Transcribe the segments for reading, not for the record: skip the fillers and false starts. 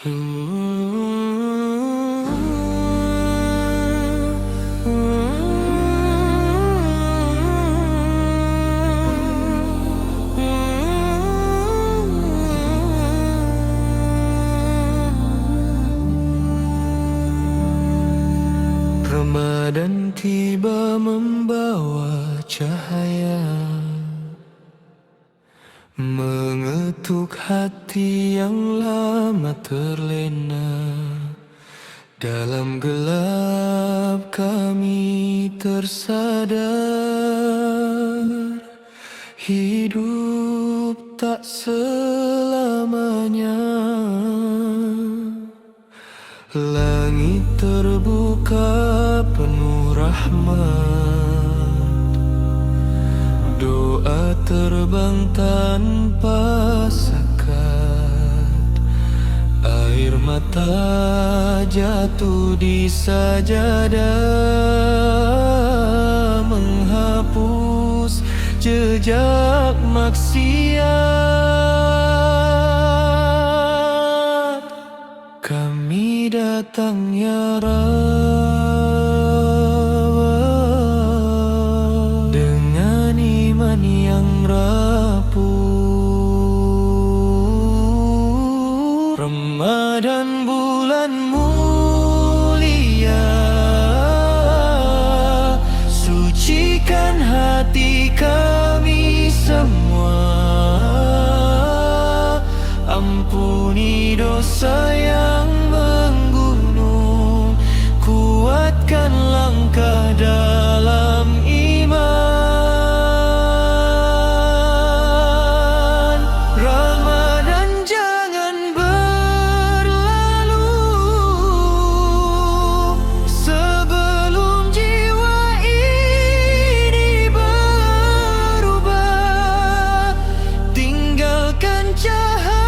Ramadan tiba membawa cahaya, mengetuk hati yang lama terlena. Dalam gelap kami tersadar, hidup tak selamanya. Langit terbuka penuh rahmat, doa terbang tanpa sekat, air mata jatuh di sajadah, menghapus jejak maksiat. Kami datang ya Rabb, dengan iman yang rapuh. Ramadan bulan mulia, sucikan hati kami semua. Ampuni dosa yang menggunung, kuatkan langkah dalam iman. Ramadan jangan berlalu sebelum jiwa ini berubah. Tinggalkan cahaya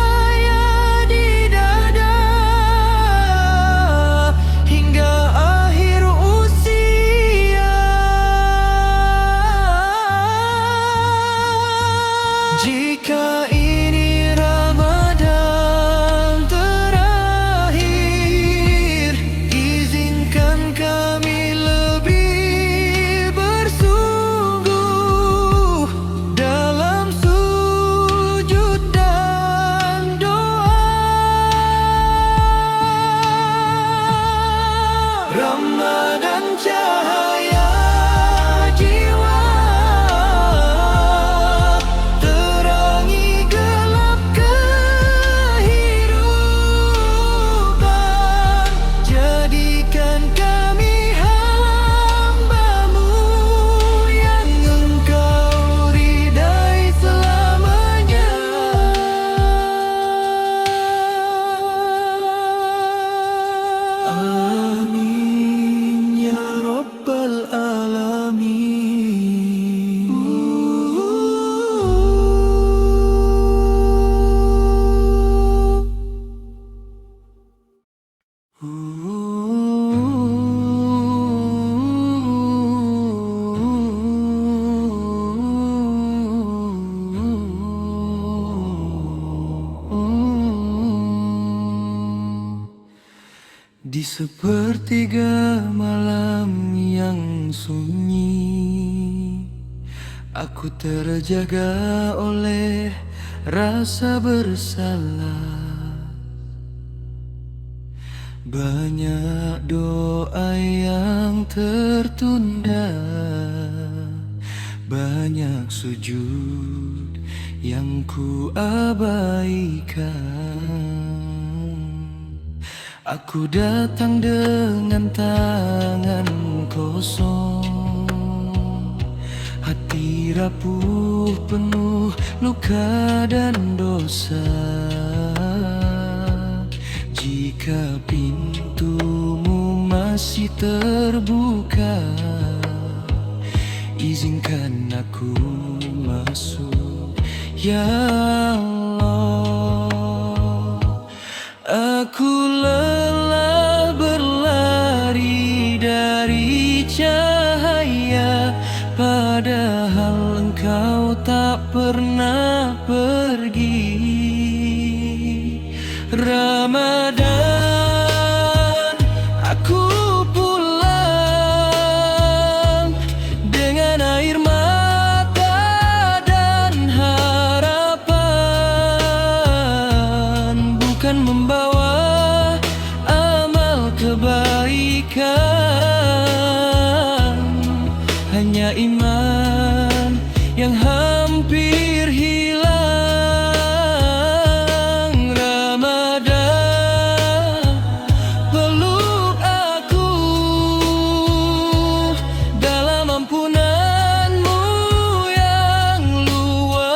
jika ini Ramadan terakhir. Izinkan kami lebih bersungguh dalam sujud dan doa. Ramadan cahaya jiwa, amin ya rabbal alamin. Di sepertiga malam yang sunyi, aku terjaga oleh rasa bersalah. Banyak doa yang tertunda, banyak sujud yang ku abaikan. Aku datang dengan tangan kosong, hati rapuh penuh luka dan dosa. Jika pintumu masih terbuka, izinkan aku masuk ya Allah. Aku lelah berlari dari cahaya, padahal engkau tak pernah pergi. Ramadan kan membawa amal kebaikan. Hanya iman yang hampir hilang. Ramadan, peluk aku dalam ampunanmu yang luas.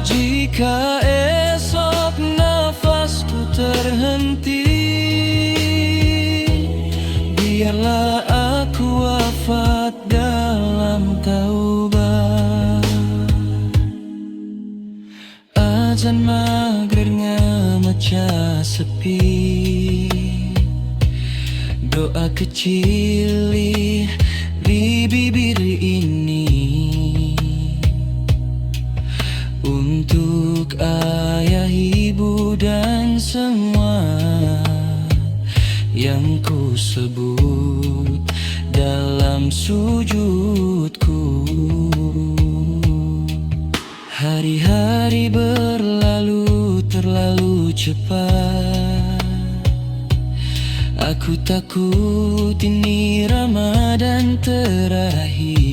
Jika esok nafasku terhenti, biarlah aku wafat dalam taubat. Azan maghrib ngemecah sepi, doa kecil di bibir ini untuk ayah, ibu, dan semua yang ku sebut dalam sujudku. Hari-hari berlalu terlalu cepat. Aku takut ini Ramadan terakhir.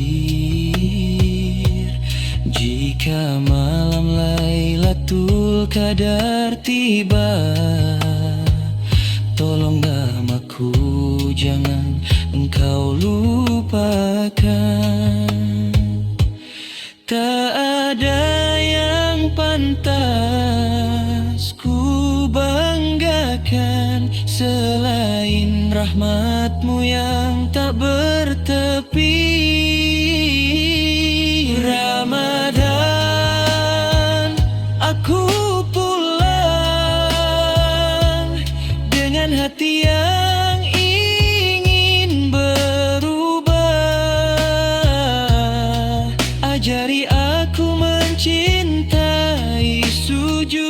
Jika malam Lailatul Qadar tiba, tolong namaku jangan engkau lupakan. Tak ada yang pantas ku banggakan selain rahmatmu yang tak bertepi. Ramadan, aku pulang dengan hati yang ingin berubah. Ajari aku mencintai sujud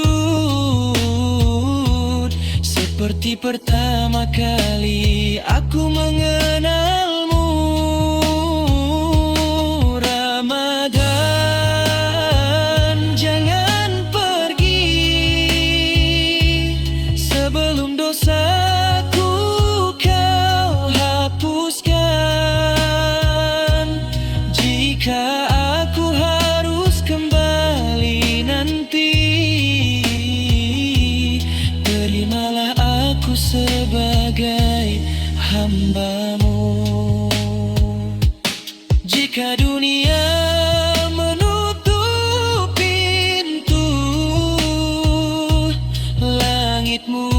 seperti pertama kali aku mengenalmu. Ramadan, jangan pergi sebelum dosaku kau hapuskan. Jika aku harus kembali nanti, terimalah aku sebagai hamba-Mu. Jika dunia menutup pintu, langit-Mu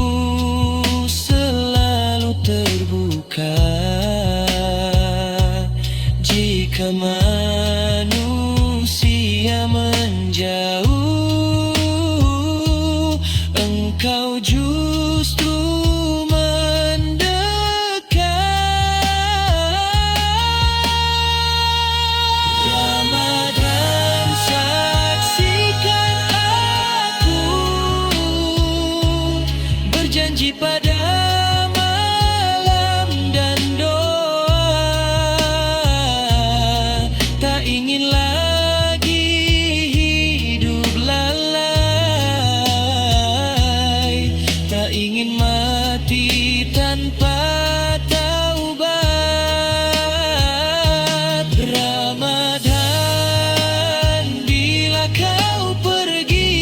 selalu terbuka. Jika manusia menjauh, Engkau justru mendekat. Ramadan, saksikan aku berjanji pada malam dan doa, tak ingin lagi hidup lalai, tak ingin mati tanpa taubat. Ramadan, bila kau pergi,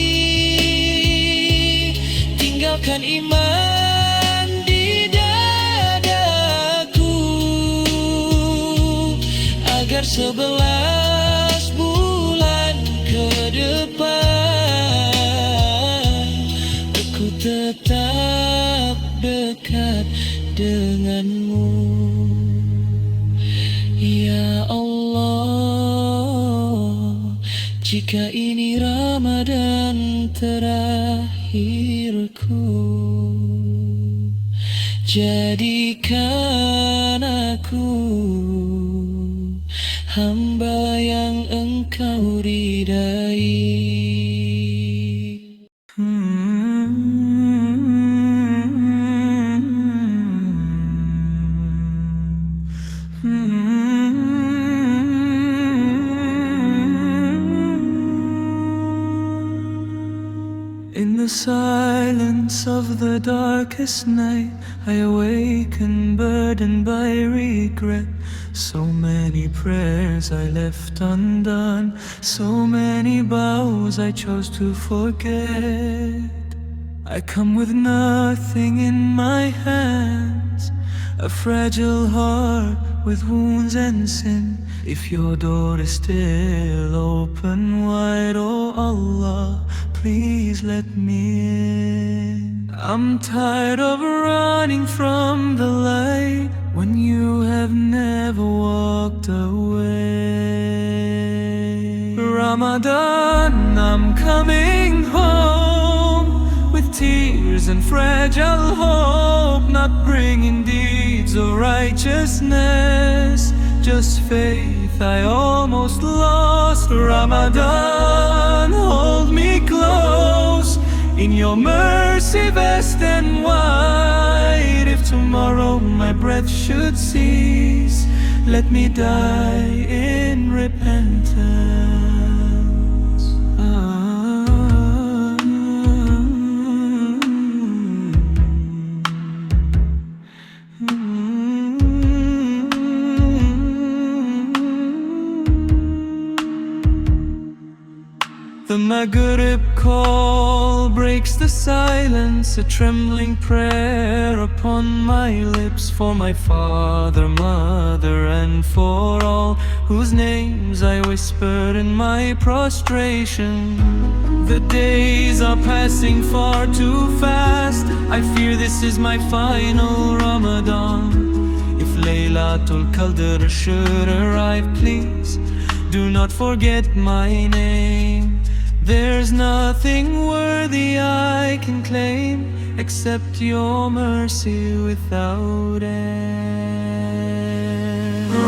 tinggalkan iman di dadaku, agar 11 bulan ke depan aku tetap dekat denganmu. Ya Allah, jika ini Ramadan terakhirku, jadikan aku hamba yang Engkau ridai. In the silence of the darkest night, I awaken burdened by regret. So many prayers I left undone, so many vows I chose to forget. I come with nothing in my hands, a fragile heart with wounds and sin. If your door is still open wide, oh Allah, please let me in. I'm tired of running from the light when you have never walked away. Ramadan, I'm coming home with tears and fragile hope, not bringing deeds of righteousness, just faith I almost lost. Ramadan, hold me close in your mercy vast and wide. If tomorrow my breath should cease, let me die in repentance. The Maghrib call breaks the silence, a trembling prayer upon my lips, for my father, mother, and for all whose names I whispered in my prostration. The days are passing far too fast, I fear this is my final Ramadan. If Laylatul Qadr should arrive, please do not forget my name. There's nothing worthy I can claim except your mercy without end.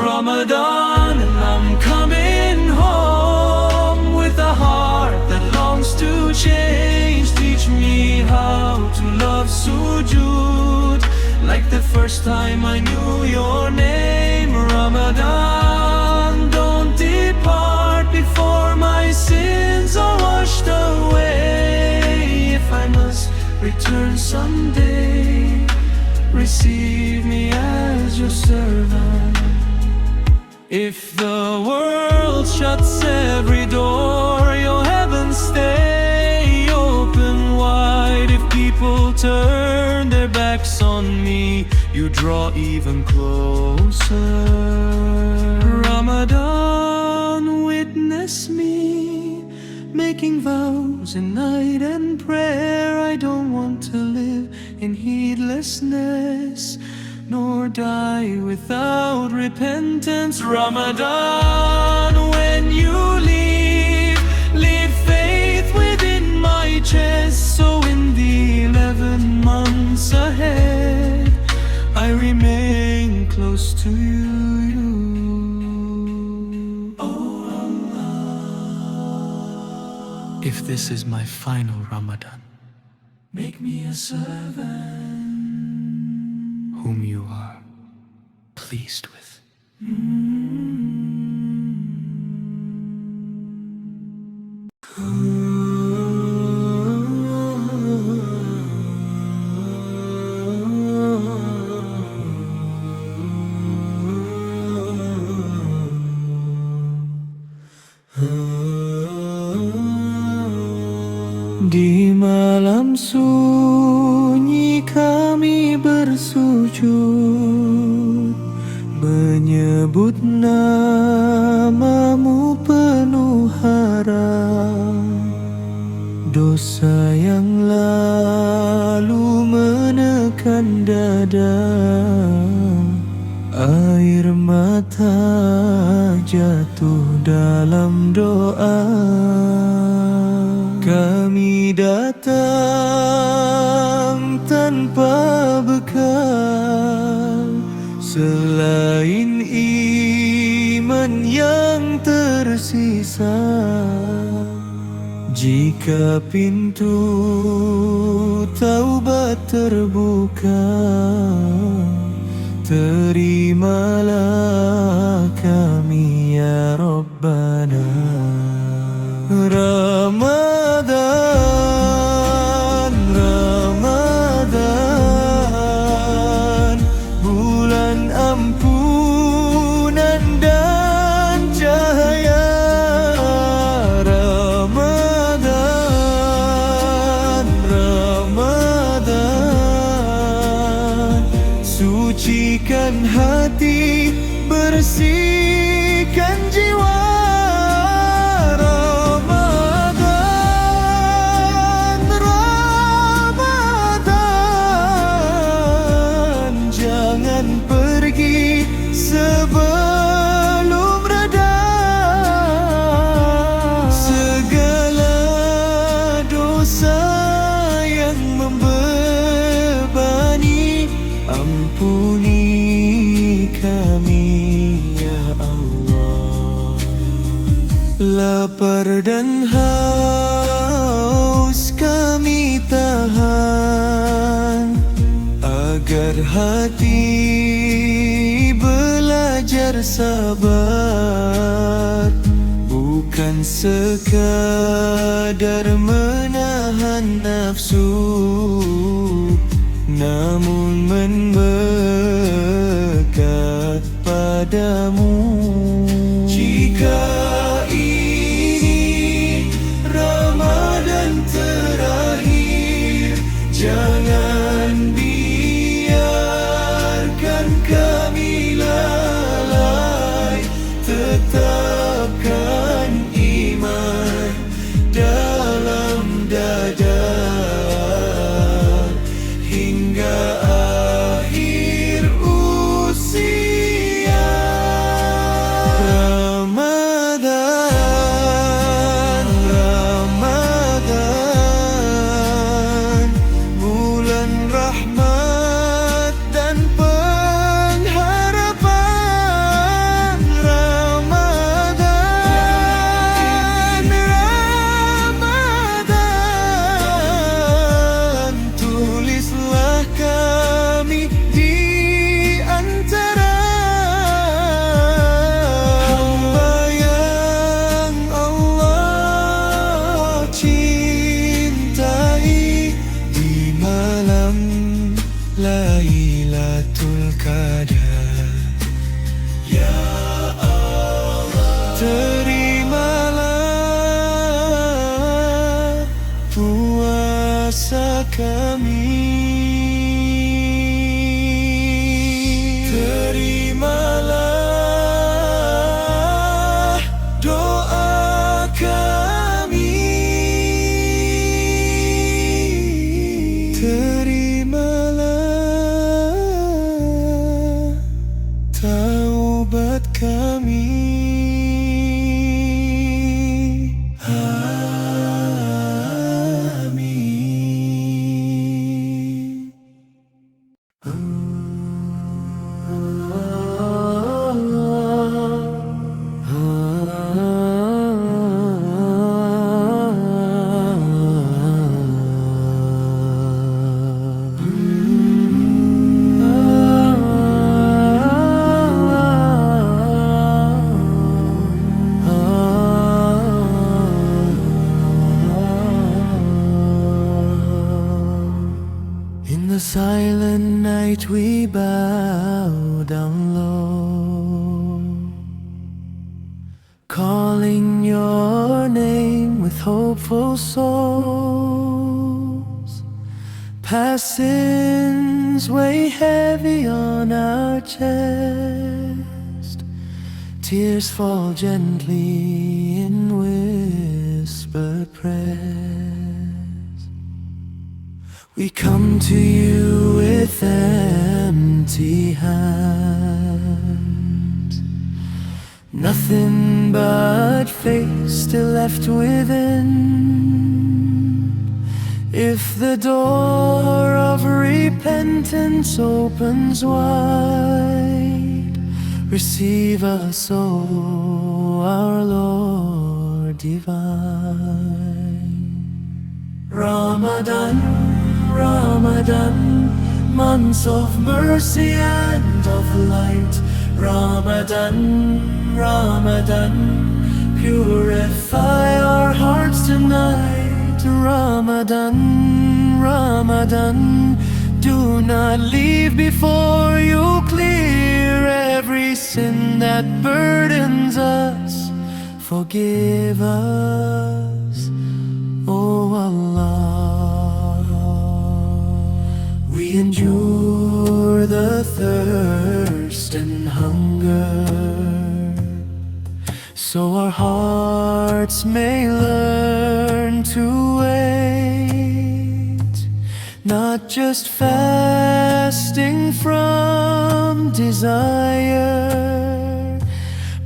Ramadan, I'm coming home with a heart that longs to change. Teach me how to love sujood like the first time I knew your name. Ramadan, don't depart before my sins are washed away. If I must return someday, receive me as your servant. If the world shuts every door, your heavens stay open wide. If people turn their backs on me, you draw even closer. Ramadan, witness me making vows in night and prayer. I don't want to live in heedlessness, nor die without repentance. Ramadan, when you leave, leave faith within my chest, so in the 11 months ahead I remain close to you. Oh Allah, if this is my final Ramadan, make me a servant whom you are pleased with. Di malam sunyi kami bersujud, menyebut namamu penuh harap. Dosa yang lalu menekan dada, air mata jatuh dalam doa. Kami datang tanpa bekal selain iman yang tersisa. Jika pintu taubat terbuka, terimalah kami ya Rabbana. Ramadan, Sucikan hati, bersihkan jiwa. Ramadan, Ramadan, jangan pergi sebelum reda. Segala dosa yang membebani, ampuni kami ya Allah. Lapar dan haus kami tahan, agar hati belajar sabar, bukan sekadar menahan nafsu, namun mendekat padamu. Jika ini Ramadan terakhir, jangan biarkan kami lalai. Tetapkan iman dalam dada hingga akhir usia. Ramadan, Ramadan, bulan rahmat dan pengharapan. Ramadan, Ramadan, tulislah kami di antara hamba yang Allah cintai di malam Lailatul Qadar. Ya Allah, terimalah puasa kami. Terimalah doa kami. Terimalah taubat kami. In the silent night we bow down low, calling your name with hopeful souls. Past sins weigh heavy on our chest, tears fall gently in whispered prayers. We come to you with empty hands, nothing but faith still left within. If the door of repentance opens wide, receive us, O our Lord divine. Ramadan, Ramadan, months of mercy and of light. Ramadan, Ramadan, purify our hearts tonight. Ramadan, Ramadan, do not leave before you clear every sin that burdens us. Forgive us, O Allah. We endure the thirst and hunger, so our hearts may learn to wait, not just fasting from desire,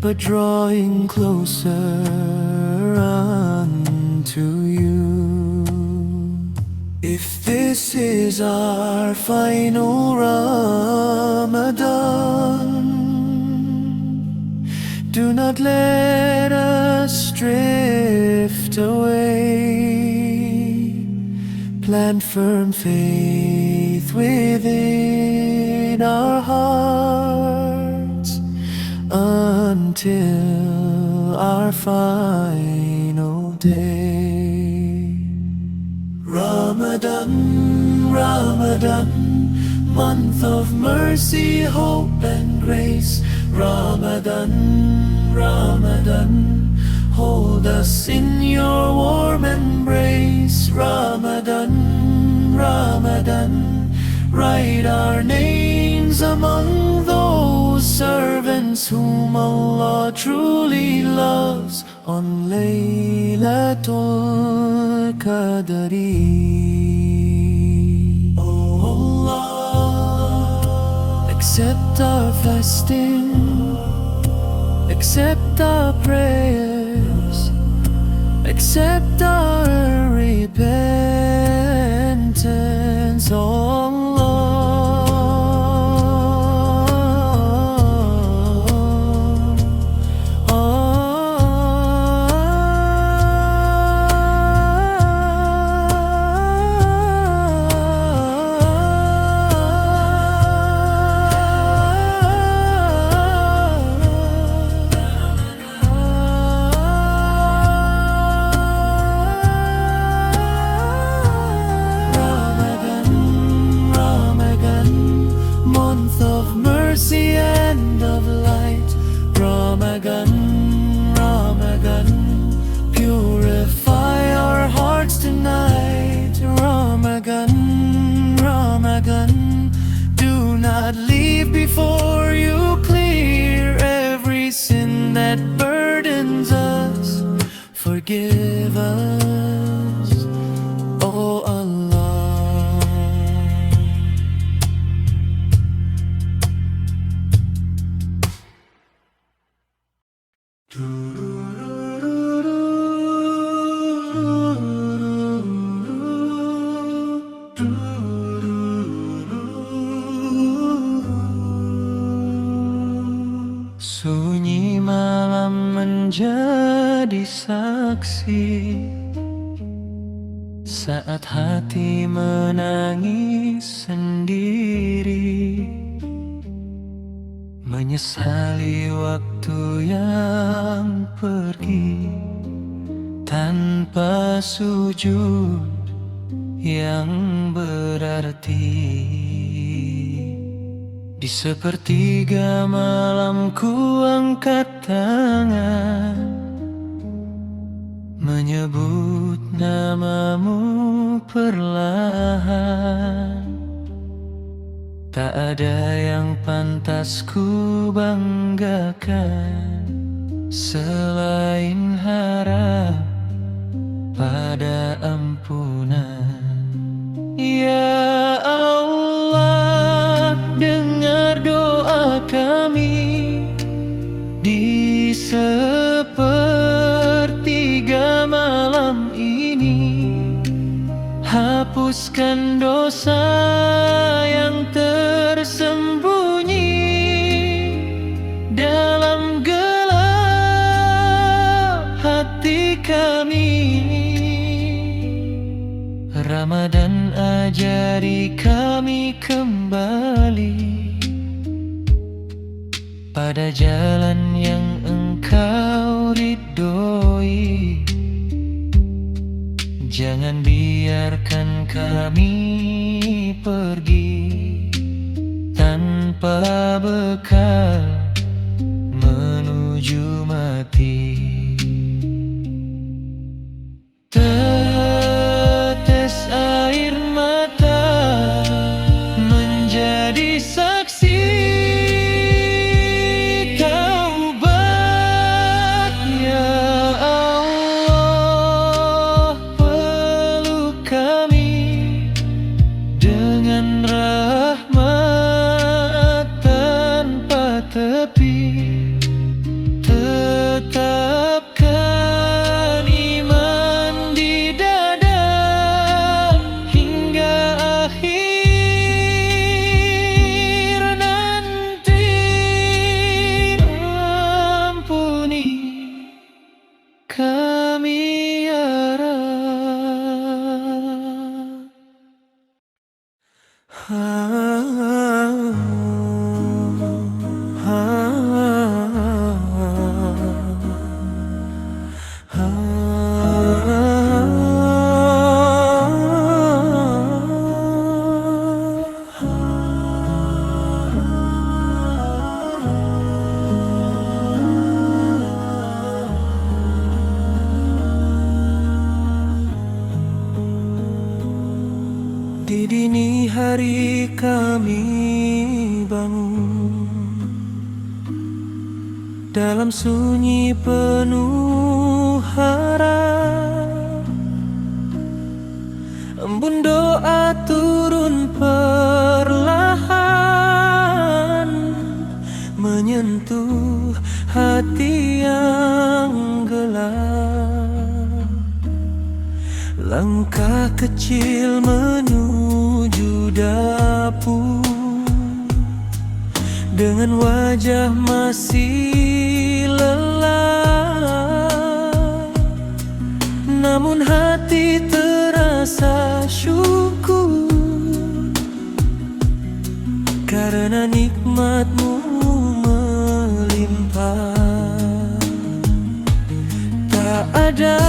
but drawing closer unto you. If this is our final Ramadan, do not let us drift away. Plant firm faith within our hearts until our final day. Ramadan, Ramadan, month of mercy, hope and grace. Ramadan, Ramadan, hold us in your warm embrace. Ramadan, Ramadan, write our names among those servants whom Allah truly loves on Laylatul Qadri. Oh Allah, accept our fasting, accept our prayers, accept our repentance. Oh Ramadan, Ramadan, purify our hearts tonight. Ramadan, Ramadan, do not leave before you clear every sin that burdens us. Forgive us, oh Allah. Sunyi malam menjadi saksi saat hati menangis sendiri, menyesali waktu yang pergi tanpa sujud yang berarti. Di sepertiga malam ku angkat tangan, menyebut namamu perlahan. Tak ada yang pantas ku banggakan selain harap pada ampunan. Ya Allah, dengar doa kami di sepertiga malam ini. Hapuskan dosa yang tersembunyi dalam gelap hati kami. Ramadan ajari kami kembali pada jalan yang Engkau ridhoi. Jangan biarkan kami pergi tanpa bekal menuju mati. Tetes air mata menjadi saksi Di dini hari kami bangun dalam sunyi penuh harap. Embun doa turun perlahan, menyentuh hati yang gelap. Langkah kecil menuju dapur, dengan wajah masih lelah, namun hati terasa syukur karena nikmat-Mu melimpah. Tak ada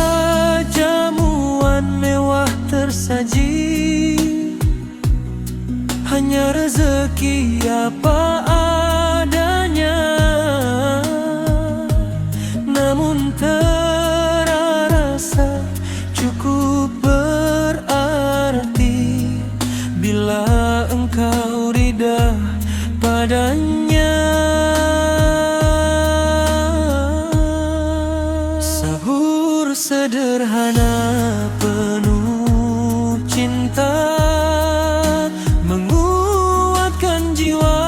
jamuan mewah tersaji, hanya rezeki apa adanya, namun terasa cukup berarti bila Engkau ridha padanya. Sahur sederhana penuh cinta, menguatkan jiwa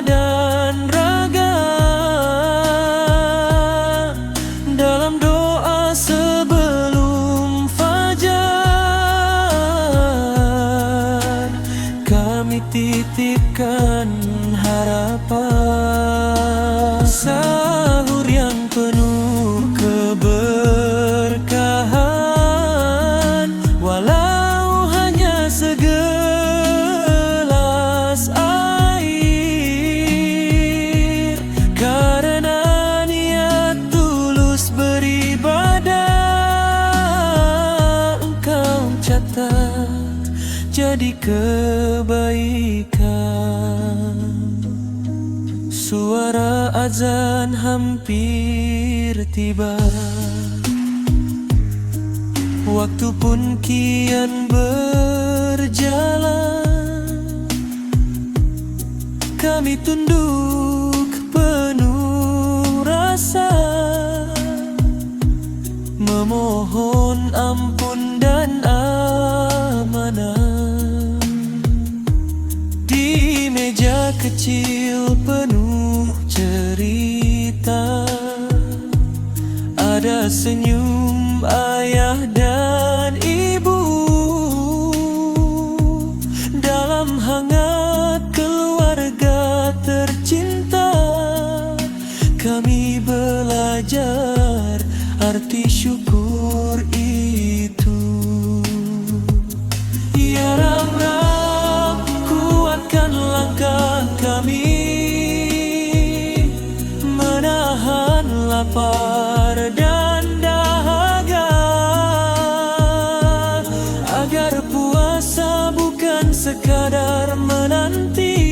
dan raga. Dalam doa sebelum fajar, kami titipkan harapan. Sahur yang penuh keberkahan, walau hanya segelas air, karena niat tulus beribadah, Engkau catat jadi kebaikan. Suara azan hampir tiba, waktu pun kian berjalan. Kami tunduk penuh rasa, memohon ampun dan amanah. Di meja kecil penuh cerita, ada senyum ayah dan ibu. Dalam hangat keluarga tercinta, kami belajar arti syukur itu. Ya Ram, kuatkan langkah kami, menahan lapar dan dahaga, agar puasa bukan sekadar menanti,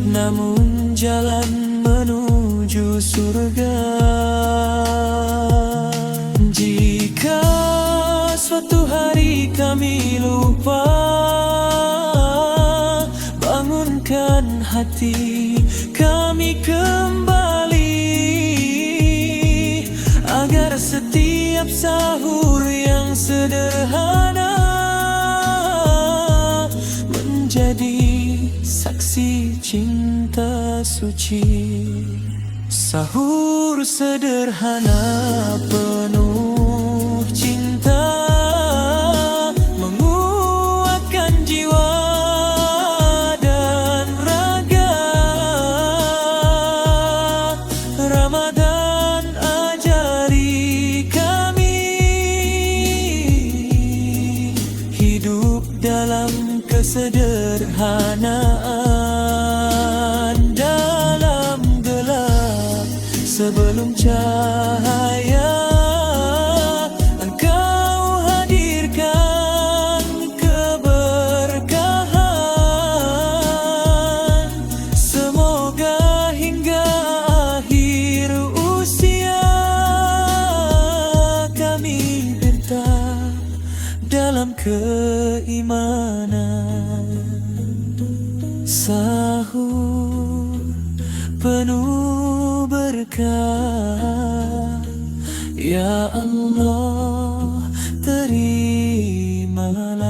namun jalan menuju surga. Jika suatu hari kami lupa, bangunkan hati kami kembali, agar setiap sahur yang sederhana menjadi saksi cinta suci. Sahur sederhana penuh cinta, menguatkan jiwa dan raga. Ramadan ajari kami hidup kesederhanaan dalam gelap. Sebelum cahaya Engkau hadirkan keberkahan. Semoga hingga akhir usia kami tetap dalam keimanan. Sahur penuh berkah, ya Allah terimalah.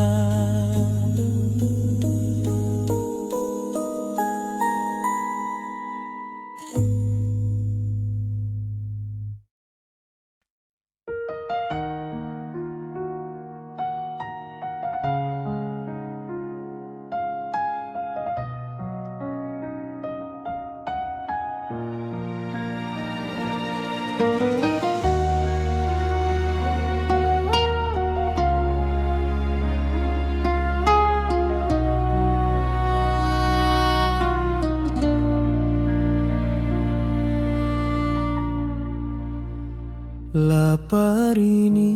Lapar ini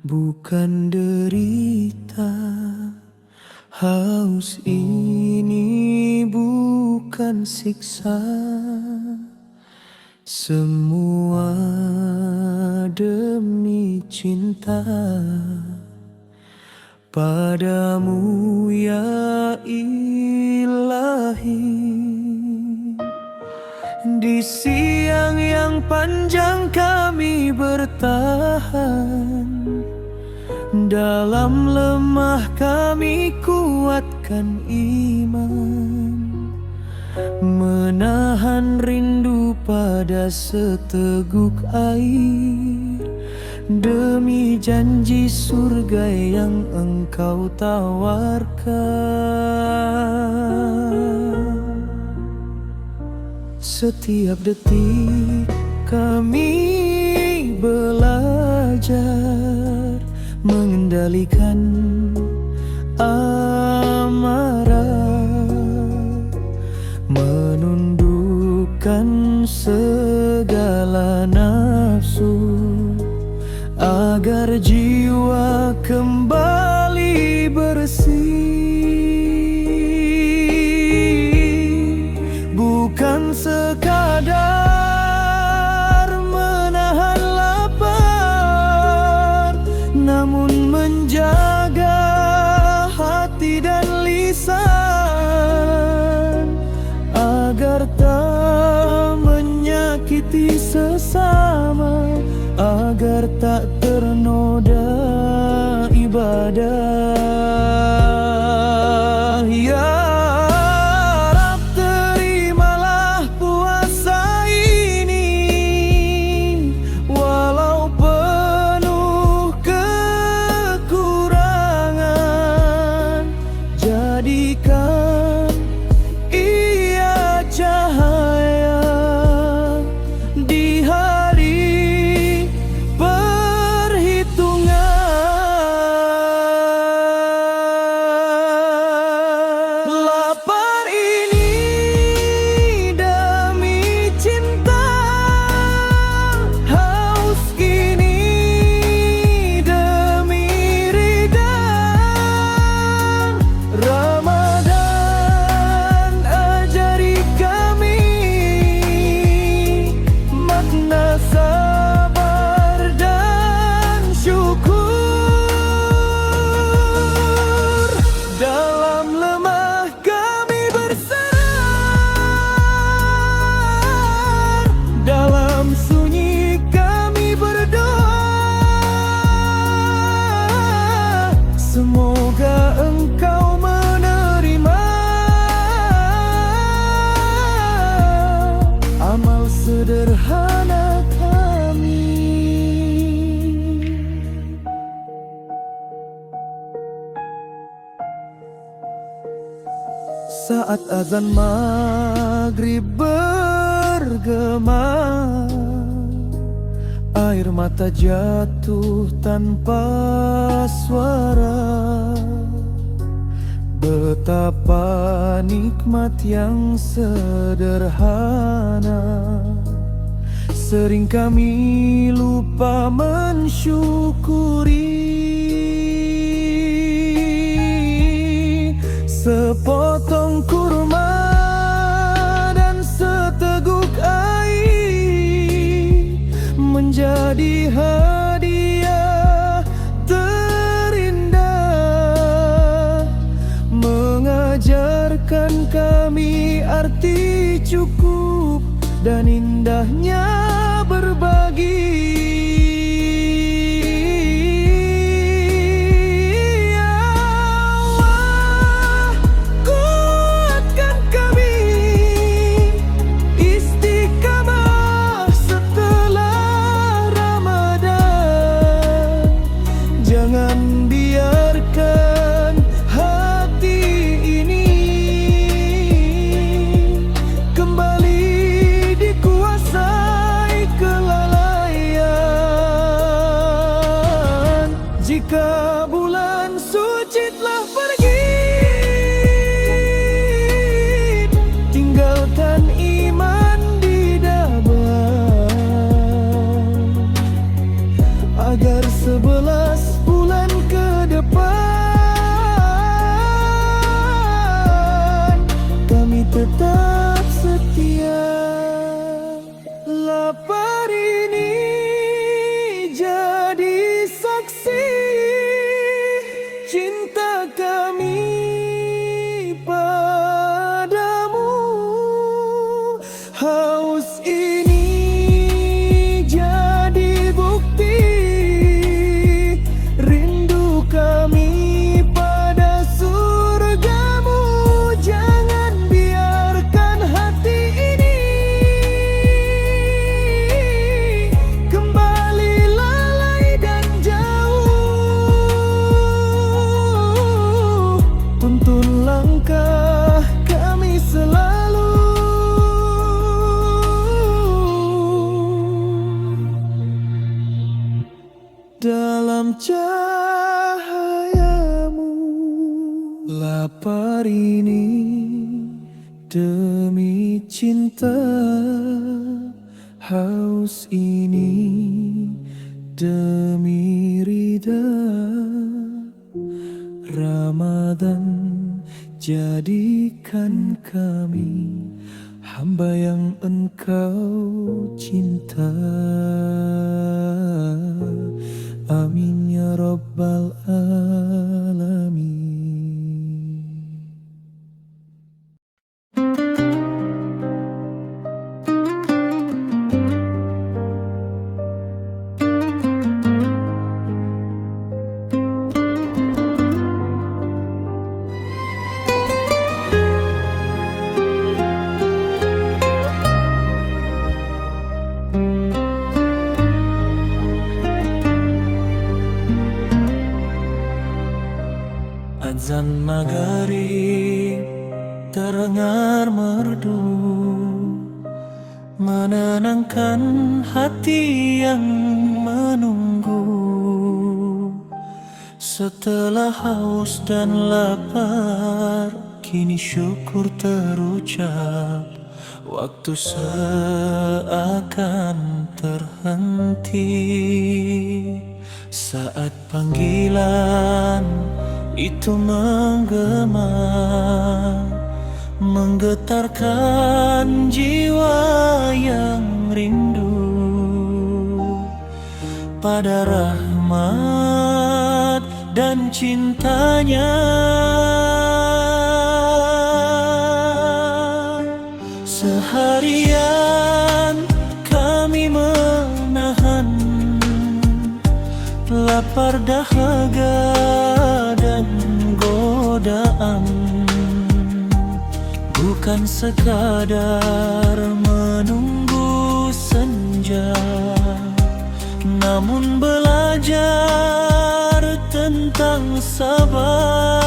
bukan derita, haus ini bukan siksa. Semua demi cinta padamu ya Ilahi. Di siang yang panjang kami bertahan, dalam lemah kami kuatkan iman, menahan rindu pada seteguk air, demi janji surga yang Engkau tawarkan. Setiap detik kami belajar mengendalikan amarah, menundukkan segala nafsu, agar jiwa kembali bersih. Bukan sekadar menahan lapar, namun menjaga hati dan lisan, agar tak menyakiti sesama, agar tak ternoda ibadah. Ya sederhana kami. Saat azan maghrib bergema, air mata jatuh tanpa suara. Betapa nikmat yang sederhana, sering kami lupa mensyukuri. Sepotong kurma dan seteguk air menjadi hadiah terindah, mengajarkan kami arti cukup dan indahnya berbagi. Jika bulan suci telah pergi, tinggalkan iman di daba, agar 11 bulan ke depan kami tetap setia. Lapar ini jadi saksi cinta kami padamu. Haus ini jadi bukti rindu kami pada surgamu. Jangan biarkan hati ini kembali lalai dan jauh. Tuntun langkah kami selalu dalam cahayamu. Lapar ini demi cinta, haus ini demi ridha. Ramadan jadikan kami hamba yang Engkau cinta. Amin ya rabbal alamin. Azan maghrib terdengar merdu, menenangkan hati yang menunggu. Setelah haus dan lapar, kini syukur terucap. Waktu seakan terhenti saat panggilan itu menggema, menggetarkan jiwa yang rindu pada rahmat dan cintanya. Seharian kami menahan lapar, dahaga dan godaan, bukan sekadar menunggu senja, namun belajar tentang sabar.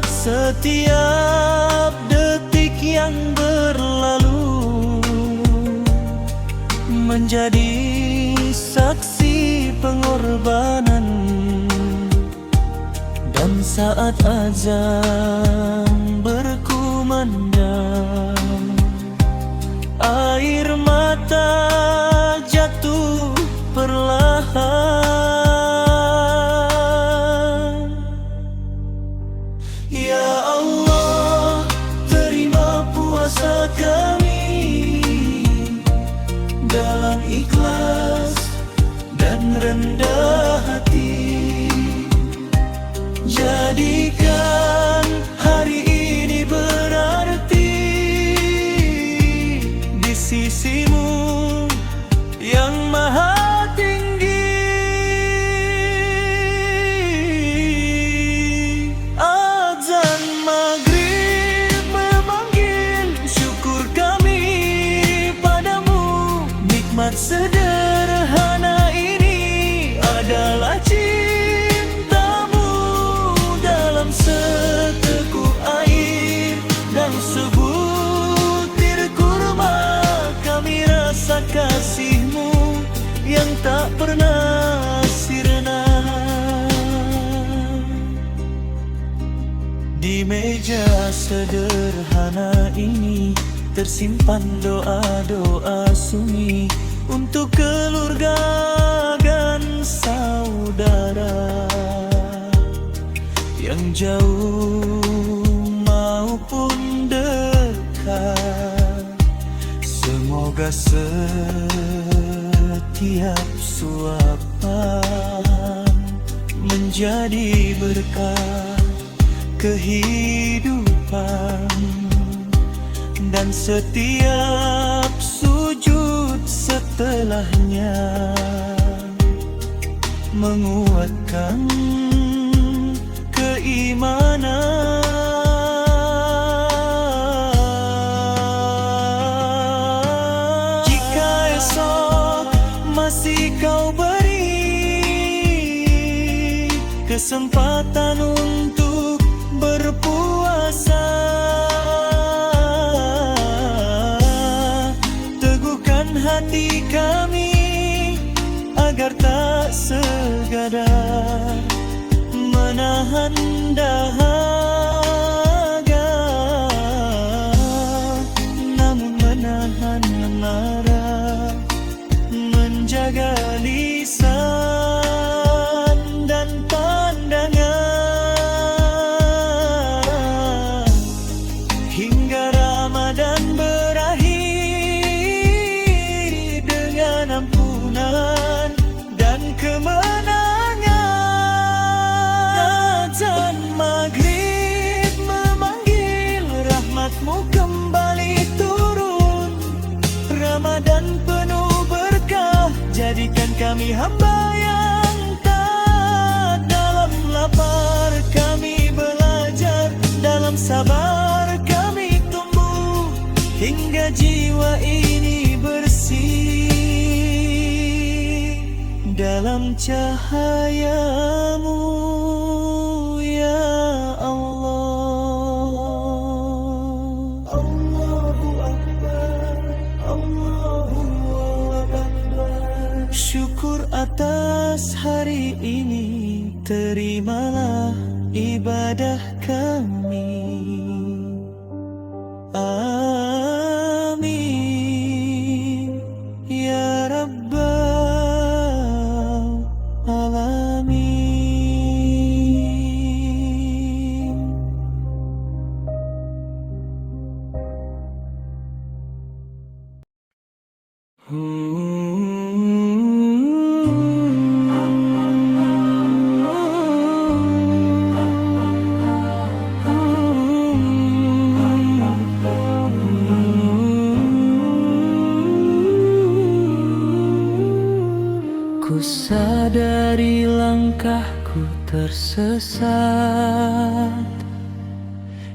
Setiap detik yang berlalu menjadi saksi pengorbanan dan saat azan berkumandang, air mata jatuh perlahan. Ya Allah, terima puasa kami dalam ikhlas dan rendah hati. Jadikan hari ini berarti di sisimu yang maha tinggi. Azan maghrib memanggil syukur kami padamu. Nikmat sederhana ini adalah seteguk air dan sebutir kurma. Kami rasa kasih-Mu yang tak pernah sirna. Di meja sederhana ini tersimpan doa-doa sunyi untuk keluarga dan saudara yang jauh maupun dekat. Semoga setiap suapan menjadi berkah kehidupan, dan setiap sujud setelahnya menguatkan keimanan. Jika esok masih Kau beri kesempatan untuk berpuasa, teguhkan hati kami agar tak segadar menahan dahaga, namun menahan amarah, menjaga lisan dan pandangan hingga Ramadan berakhir dengan ampunan dan kemenangan. Azan maghrib memanggil, rahmat-Mu kembali turun. Ramadan penuh berkah, jadikan kami hamba yang taat. Dalam lapar kami belajar, dalam sabar kami tumbuh, hingga jiwa ini bersih dalam cahaya-Mu. Syukur atas hari ini, terimalah ibadah kami. Amin ya Rabbal Alamin. Ku sadari langkahku tersesat,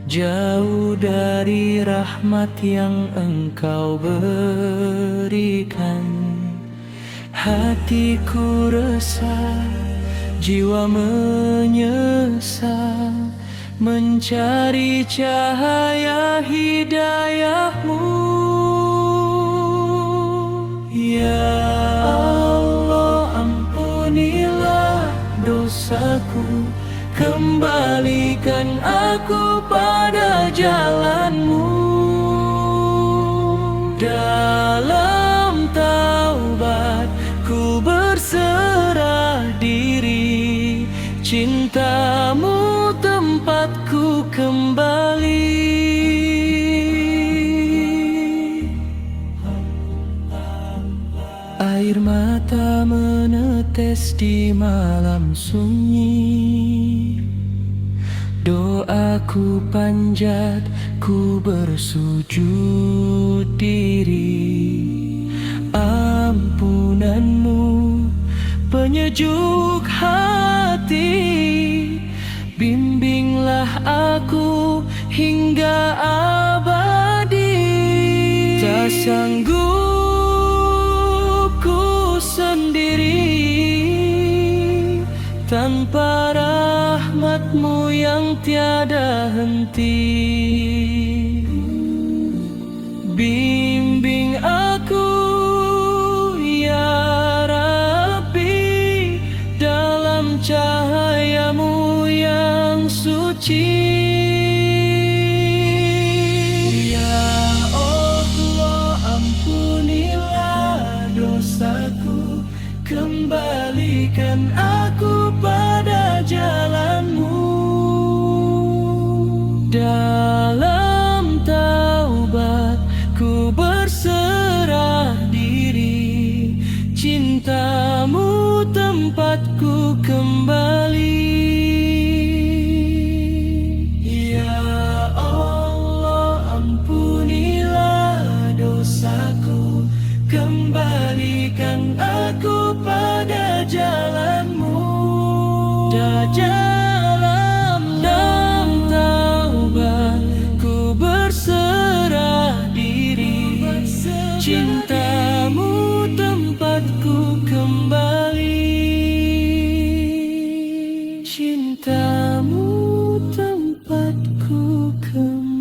jauh dari rahmat yang Engkau berikan. Hatiku resah, jiwa menyesal, mencari cahaya hidayah-Mu. Ya Allah, ampunilah dosaku, kembalikan aku pada jalanmu. Dalam taubat ku berserah diri, cintamu tempatku kembali. Air mata menetes di malam sunyi, doaku panjat, ku bersujud diri. Ampunanmu penyejuk hati, bimbinglah aku hingga abadi. Tak sanggup ku sendiri tanpa rahmatmu yang tiada henti. Bimbing aku ya Rabbi dalam cahayamu yang suci. Ya Allah, ampunilah dosaku, kembalikan aku pada jalanmu. Dalam taubat ku berserah diri, cintamu tempatku kembali. Ya Allah, ampunilah dosaku, kembalikan aku pada jalanmu. Dalam taubat ku berserah diri, cintamu tempatku kembali. Cintamu tempatku kembali.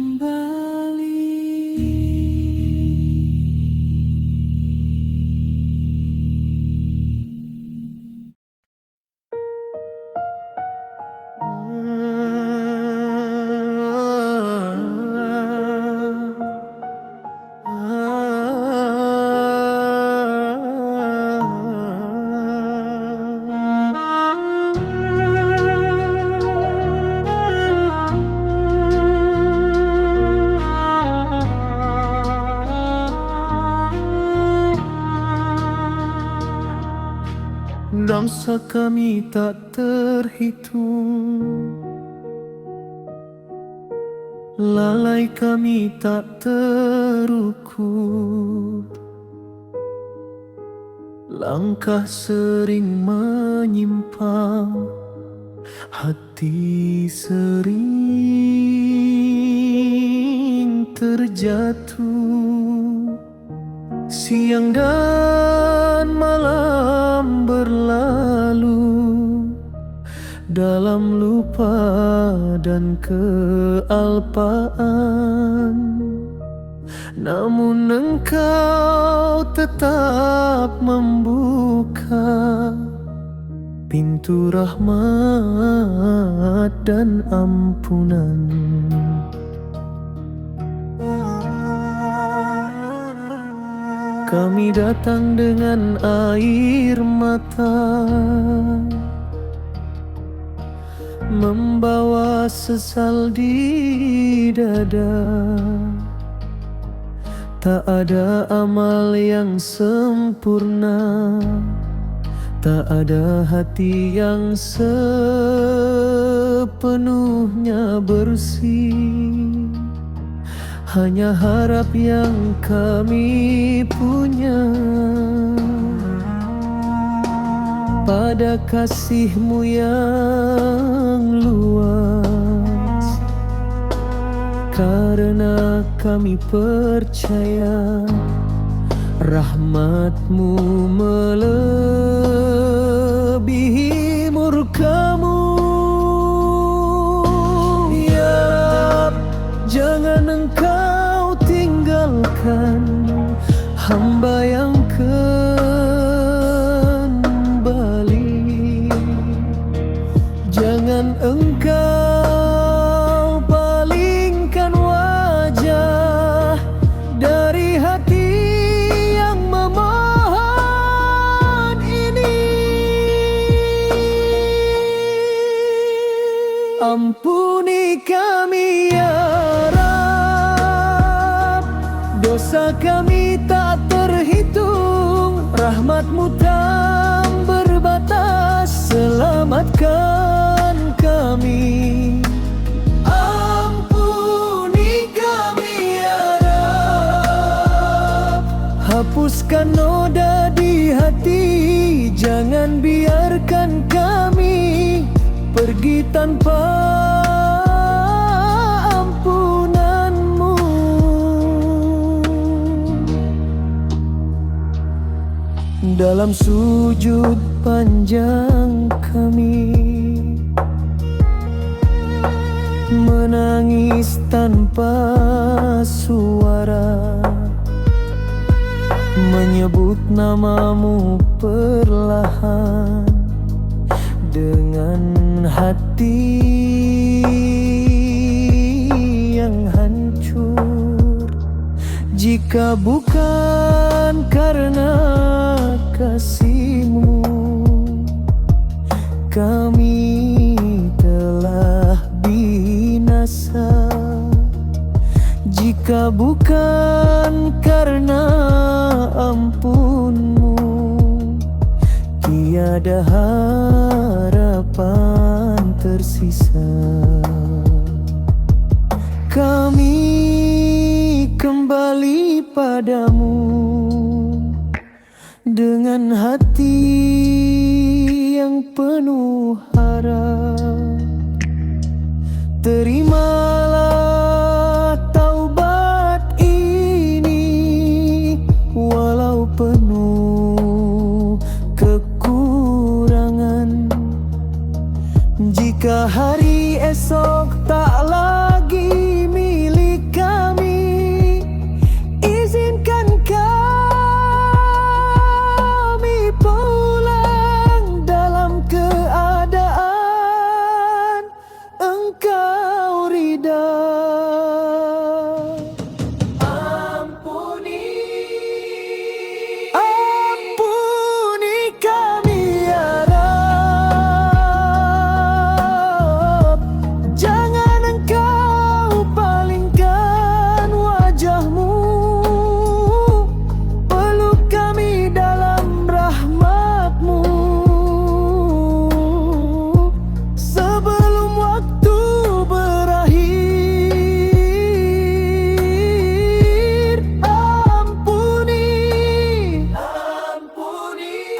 Dosa kami tak terhitung, lalai kami tak terukur, langkah sering menyimpang, hati sering terjatuh. Siang dan malam berlalu dalam lupa dan kealpaan, namun Engkau tetap membuka pintu rahmat dan ampunan. Kami datang dengan air mata, membawa sesal di dada. Tak ada amal yang sempurna, tak ada hati yang sepenuhnya bersih. Hanya harap yang kami punya pada kasih-Mu yang luas, karena kami percaya rahmat-Mu melebihi murka-Mu. Ya Rab, jangan Engkau tinggalkan hamba yang kembali. Jangan Engkau palingkan wajah dari hati yang memohon ini. Ampuni kami ya Rab, dosa kami tak terhitung, rahmat-Mu tak berbatas, selamatkan kami. Ampuni kami ya Rab, hapuskan noda di hati, jangan biarkan kami pergi tanpa ampunan-Mu. Dalam sujud panjang kami menangis tanpa suara, menyebut nama-Mu perlahan dengan hati yang hancur. Jika bukan karena kasih-Mu, kami telah binasa. Jika bukan karena ampun-Mu, tiada harapan tersisa. Kami kembali padamu dengan hati yang penuh harap. Terimalah taubat ini, walau penuh kekurangan. Jika hari esok tak lagi milik kami, izinkan kami pulang dalam keadaan Engkau ridha. Ampuni kami ya Rab, jangan Engkau palingkan wajah-Mu, peluk kami dalam rahmat-Mu sebelum waktu berakhir.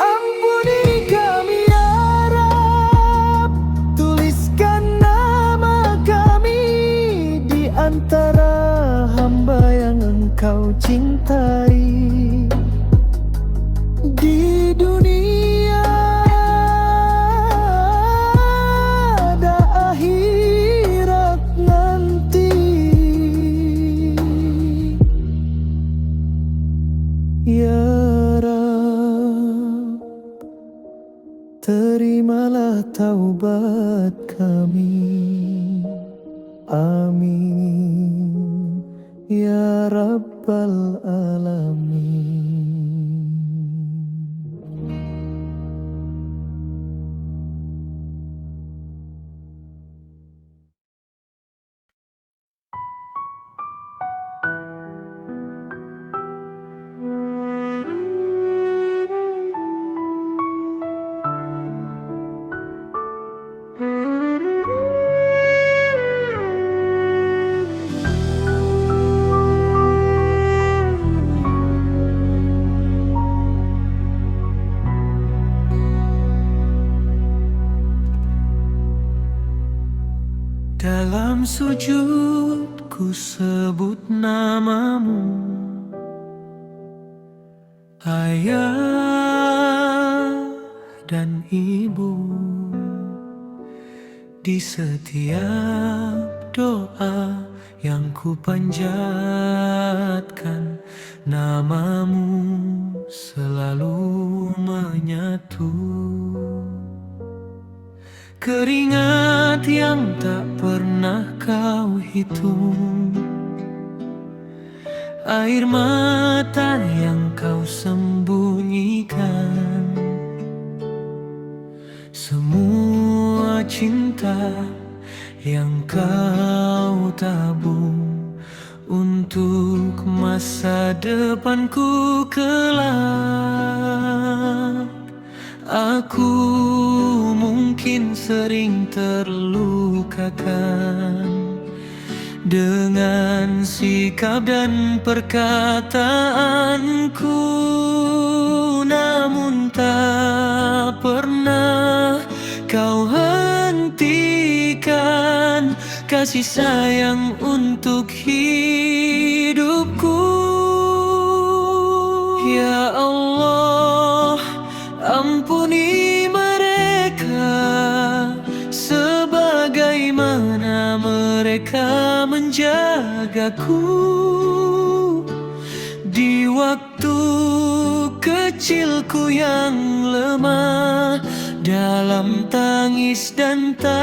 Ampuni kami ya Rab, tuliskan nama kami di antara hamba yang Engkau cintai. Di dunia ada akhirat nanti, ya Rab, terimalah taubat kami. Amin ya Rabbal Alamin. Dalam sujud ku sebut nama-Mu, Ayah dan Ibu. Di setiap doa yang ku panjatkan, nama-Mu selalu menyatu. Keringat yang tak pernah kau hitung, air mata yang kau sembunyikan, semua cinta yang kau tabung untuk masa depanku kelak. Aku mungkin sering terlukakan dengan sikap dan perkataanku, namun tak pernah kau hentikan kasih sayang untuk hidupku. Ya Allah, ampuni mereka sebagaimana mereka menjagaku di waktu kecilku yang lemah, dalam tangis dan tawaku.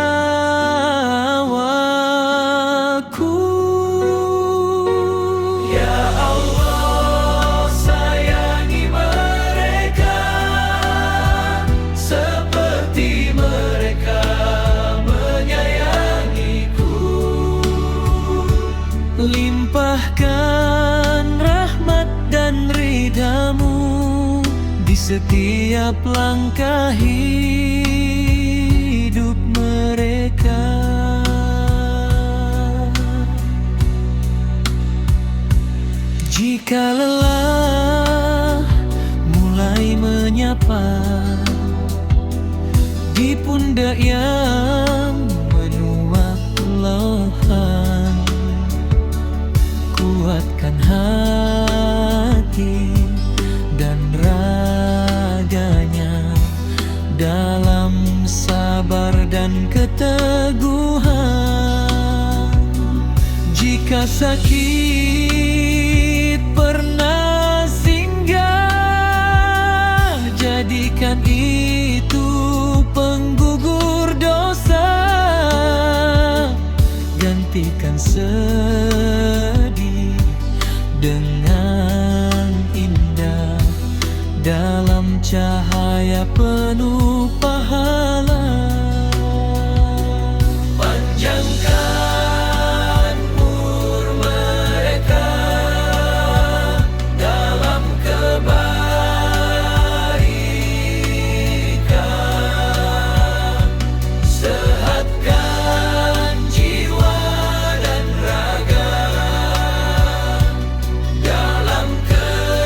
Ya Allah, sayangi mereka seperti mereka menyayangiku. Limpahkan rahmat dan ridha-Mu di setiap langkah hidup mereka. Jika lelah mulai menyapa di pundak yang menua kelelahan, kuatkan hati dan raganya dalam sabar dan keteguhan. Jika sakit pernah singgah, jadikan itu penggugur dosa. Gantikan sedih dengan indah dalam cahaya penuh pahala. Panjangkan umur mereka dalam kebaikan, sehatkan jiwa dan raga dalam ketaatan.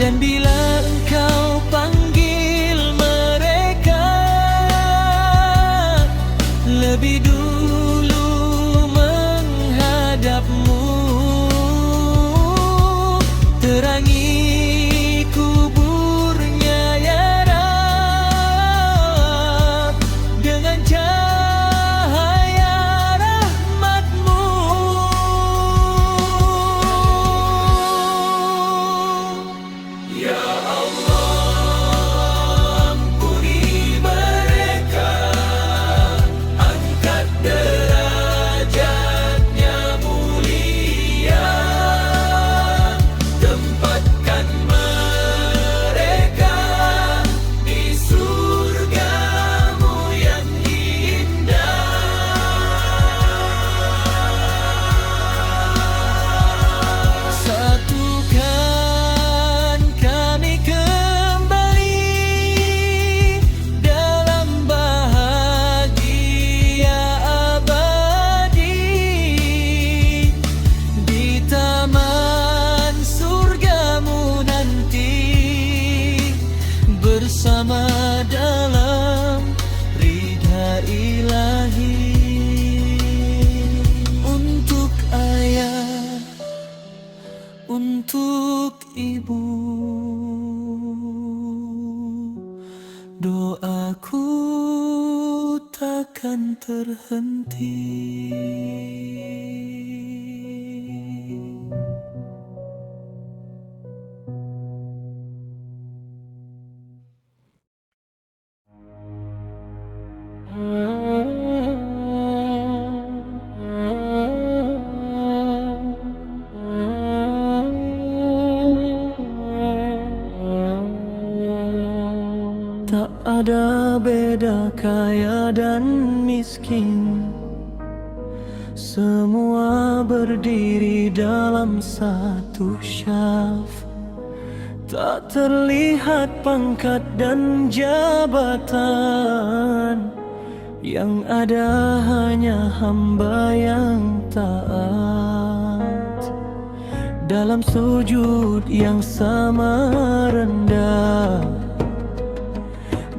Dan bila engkau panggil mereka, lebih dulu menghadap-Mu, terangi kuburnya ya Rab dengan cahaya rahmat-Mu. Ya Allah, ampuni mereka, angkat derajatnya mulia, tempatkan mereka di surga-Mu yang indah. Satukan kami kembali dalam bahagia abadi di taman surga-Mu nanti, bersama dalam ridha ilahi. Untuk ayah, untuk ibu, doaku takkan terhenti. Tak ada beda kaya dan miskin, semua berdiri dalam satu syaf. Tak terlihat pangkat dan jabatan, yang ada hanya hamba yang taat. Dalam sujud yang sama rendah,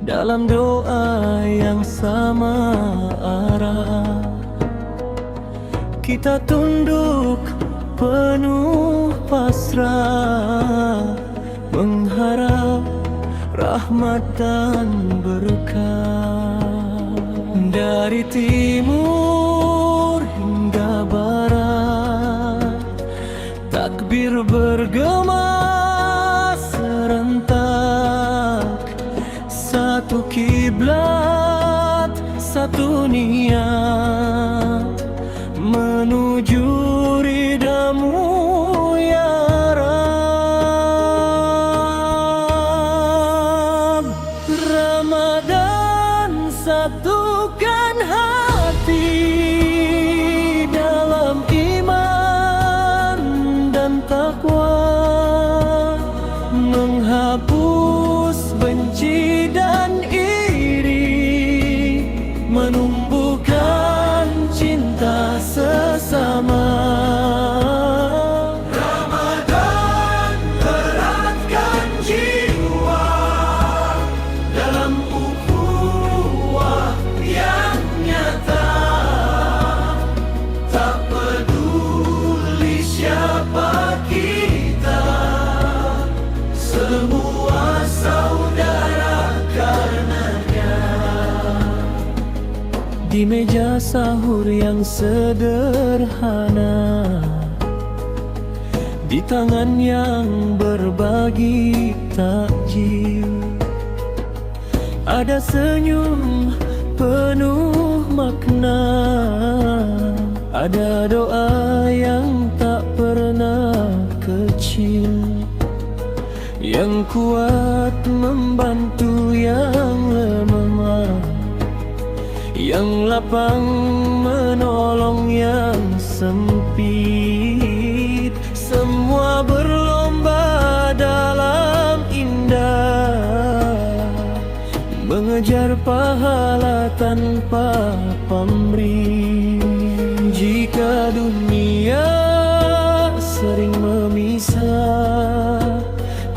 dalam doa yang sama arah, kita tunduk penuh pasrah, mengharap rahmat dan berkah. Dari timur hingga barat, takbir bergema serentak. Satu kiblat, satu niat, menuju ridhamu ya Rab. Ramadan satukan hati dalam iman dan takwa, menghapus benci dan iri, menumbuhkan cinta sesama. Ramadan eratkan jiwa dalam ukhuwah yang nyata. Tak peduli siapa kita, semua saudara karenanya. Di meja sahur yang sederhana, di tangan yang berbagi takjil, ada senyum penuh makna, ada doa yang tak pernah kecil, yang kuat membantu yang lemah, yang lapang menolong yang sempit. Semua berlomba dalam indah, mengejar pahala tanpa pamrih. Jika dunia sering memisah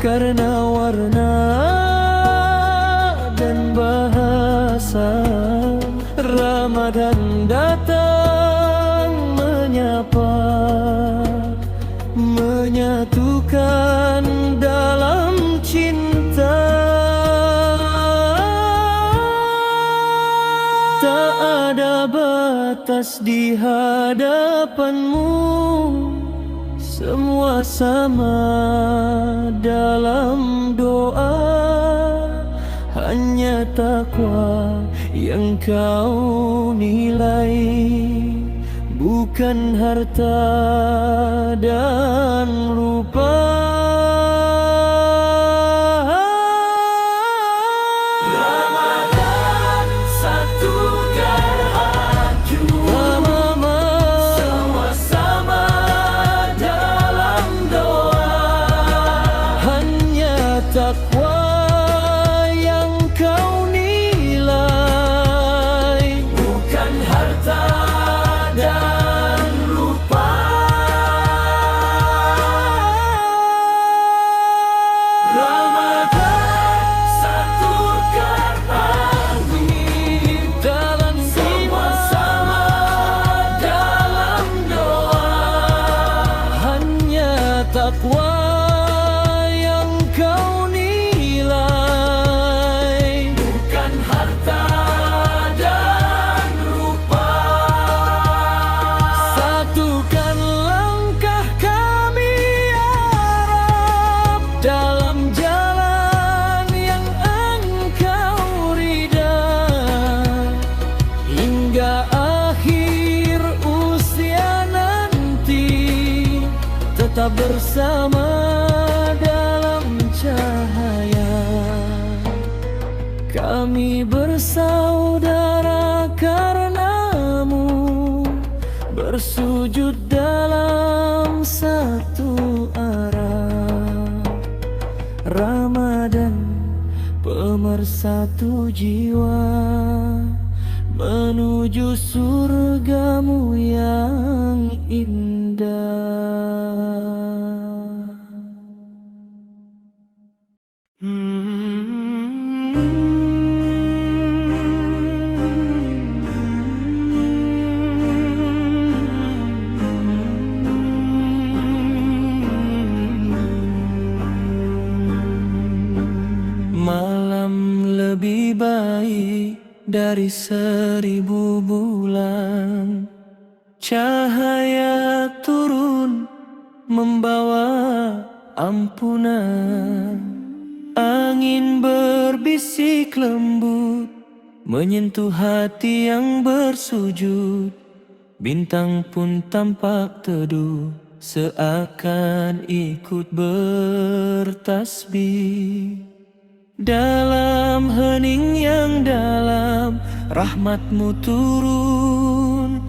karena warna dan bahasa, Ramadan datang menyapa, menyatukan dalam cinta. Tak ada batas di hadapanmu, semua sama dalam doa. Hanya takwa yang kau nilai, bukan harta dan rupa. Ramadan satukan hati, semua sama dalam doa. Hanya takwa yang kau nilai, bukan harta dan rupa. Ramadan satukan hati dalam semua sama dalam doa. Hanya takwa yang kau nilai, bukan harta dan rupa. Satukan langkah kami ya Rab, dalam jalan yang Engkau ridha, hingga akhir usia nanti tetap bersama dalam cahaya Kami bersaudara karenamu, bersujud dalam satu arah. Ramadan pemersatu jiwa, menuju surgamu yang indah. Malam lebih baik dari 1000 bulan. Cahaya turun membawa ampunan. Angin berbisik lembut menyentuh hati yang bersujud. Bintang pun tampak teduh, seakan ikut bertasbih. Dalam hening yang dalam, rahmatmu turun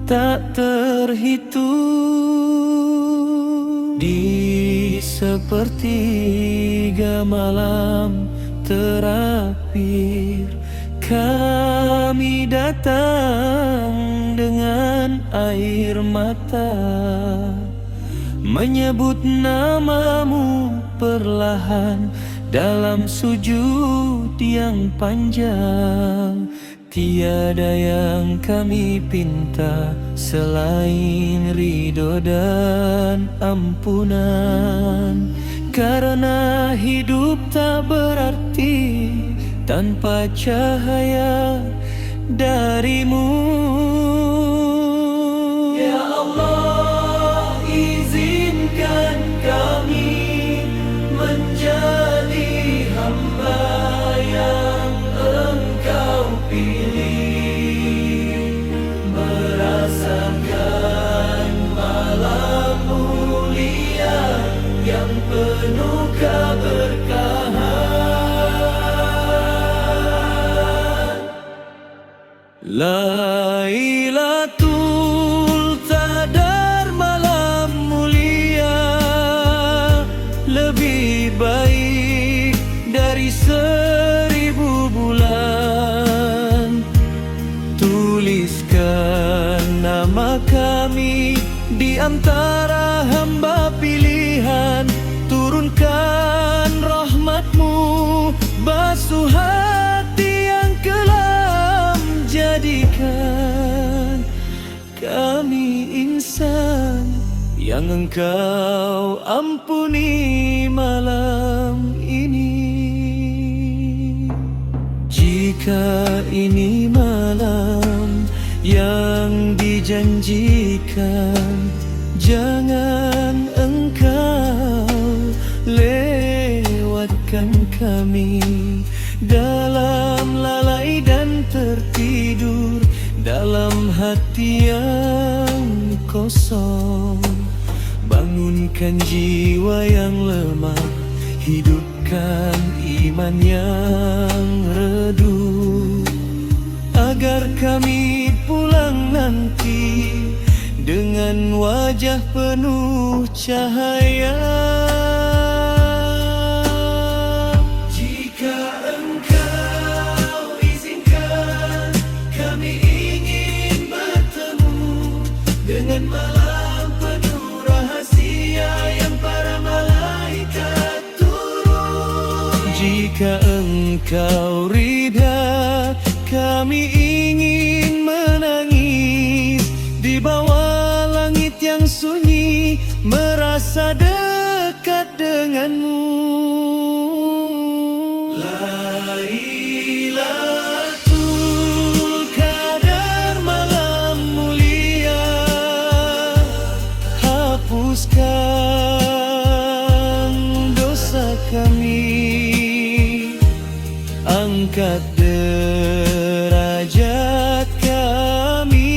tak terhitung. Di sepertiga malam terakhir, kami datang dengan air mata, menyebut namamu perlahan dalam sujud yang panjang. Tiada yang kami pinta selain ridho dan ampunan. Karena hidup tak berarti tanpa cahaya darimu. Ya Allah, izinkan kami menjadi hamba yang Engkau pilih, merasakan malam mulia yang penuh keberkahan. Lailatul Qadar malam mulia, lebih baik dari 1000 bulan. Tuliskan nama kami di antara hamba pilihan. Turunkan rahmatmu, basuh hati yang kelam. Jadikan kami insan yang Engkau ampuni malam ini. Jika ini malam yang dijanjikan, jangan Engkau lewatkan kami dalam lalai dan tertidur, dalam hati yang kosong. Bangunkan jiwa yang lemah, hidupkan iman yang redup, agar kami pulang nanti dengan wajah penuh cahaya. Jika Engkau izinkan, kami ingin bertemu dengan malam penuh rahasia yang para malaikat turun. Jika Engkau ridha, kami ingin menangis di bawah langit yang sunyi, merasa dekat denganmu. Lailatul Qadar malam mulia, hapuskan dosa kami, angkat derajat kami.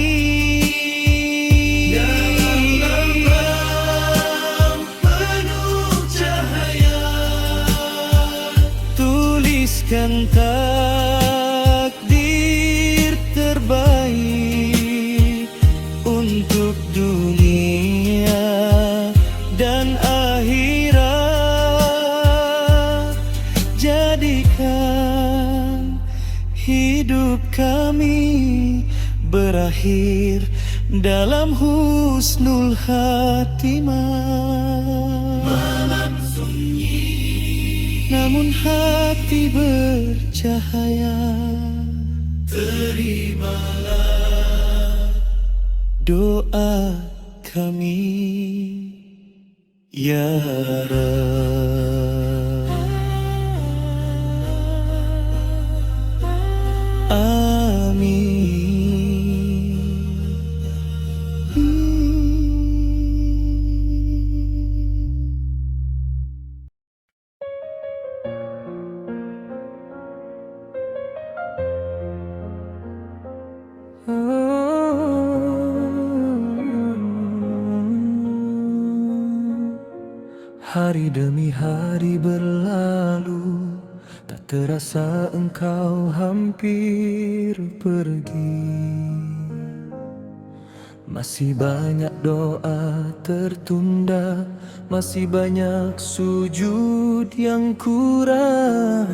Dalam malam penuh cahaya, tuliskan jadikan hidup kami berakhir dalam husnul khatimah. Malam sunyi, namun hati bercahaya. Terimalah doa kami, ya Rabb. Hari demi hari berlalu, tak terasa engkau hampir pergi. Masih banyak doa tertunda, masih banyak sujud yang kurang.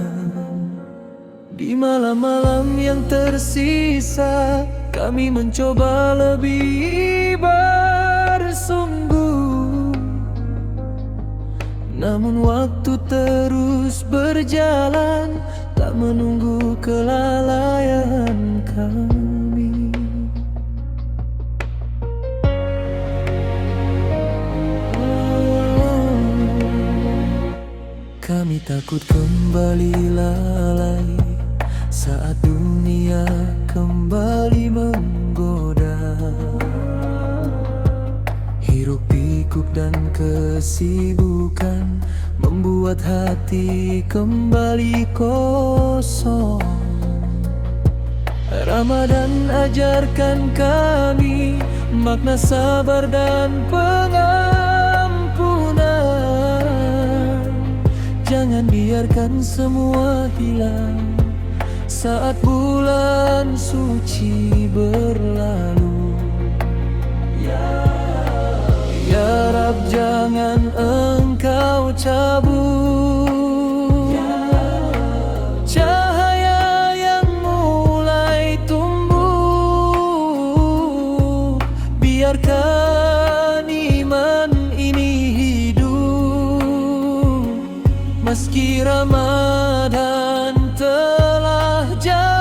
Di malam-malam yang tersisa, kami mencoba lebih bersungguh. Namun waktu terus berjalan, tak menunggu kelalaian kami. Kami takut kembali lalai saat dunia kembali menggoda. Hiruk pikuk dan kesibukan membuat hati kembali kosong. Ramadan ajarkan kami makna sabar dan pengampunan. Jangan biarkan semua hilang saat bulan suci berlalu. Ya Rabb, jangan engkau cabut cahaya yang mulai tumbuh. Biarkan iman ini hidup meski Ramadan telah jauh.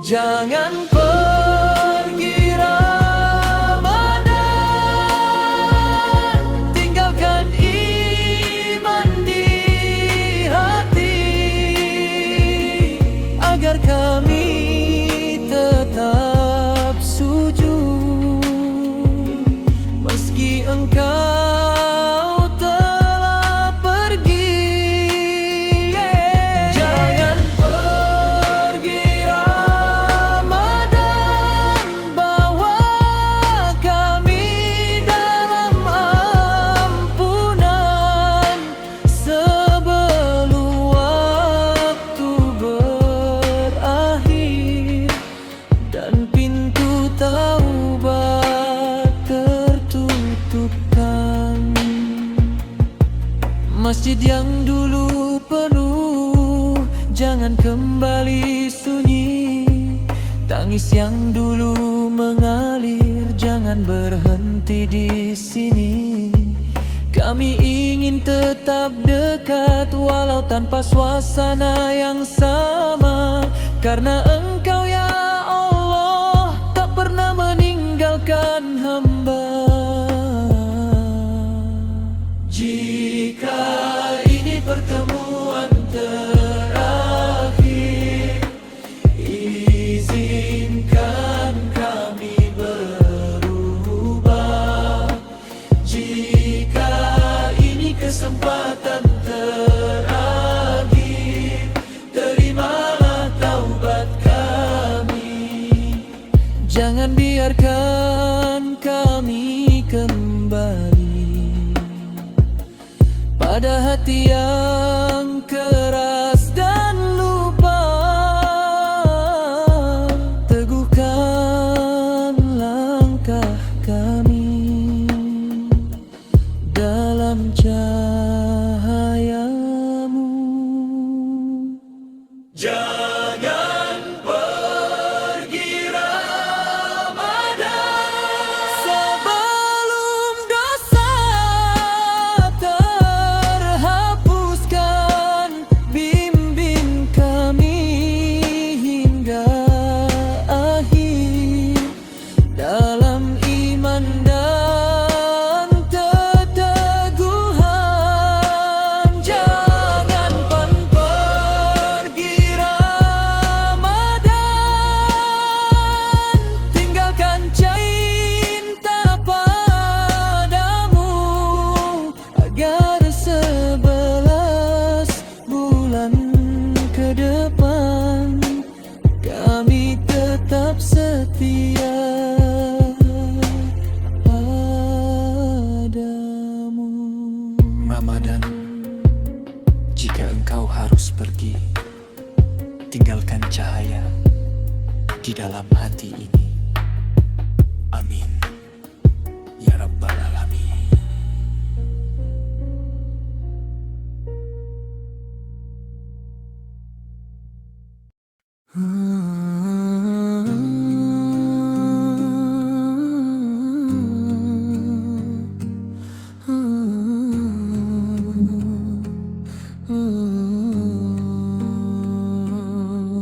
Jangan pergi Ramadan, tinggalkan iman di hati, agar kami tetap sujud meski engkau telah pergi. Jangan pergi Ramadan, bawa kami dalam ampunan sebelum waktu berakhir dan pintu taubat tertutupkan. Masjid yang dulu penuh jangan kembali sunyi. Tangis yang dulu mengalir jangan berhenti di sini. Kami ingin tetap dekat walau tanpa suasana yang sama, karena Engkau ya Allah tak pernah meninggalkan hamba. Jika ini pertemuan terakhir, izinkan kami berubah. Jika ini kesempatan terakhir, terimalah taubat kami. Jangan biarkan kami kembali pada hati yang keras dan lupa. Teguhkan langkah kami dalam cahayamu. Jangan pergi Ramadan Sebelum dosa terhapuskan, bimbing kami hingga akhir dalam iman dan keteguhan. Jangan pergi Ramadan, tinggalkan cinta padamu, agar 11 bulan ke depan kami tetap setia padamu. Ramadan, jika engkau harus pergi, tinggalkan cahaya di dalam hati ini. Amin ya Rabbal Alamin.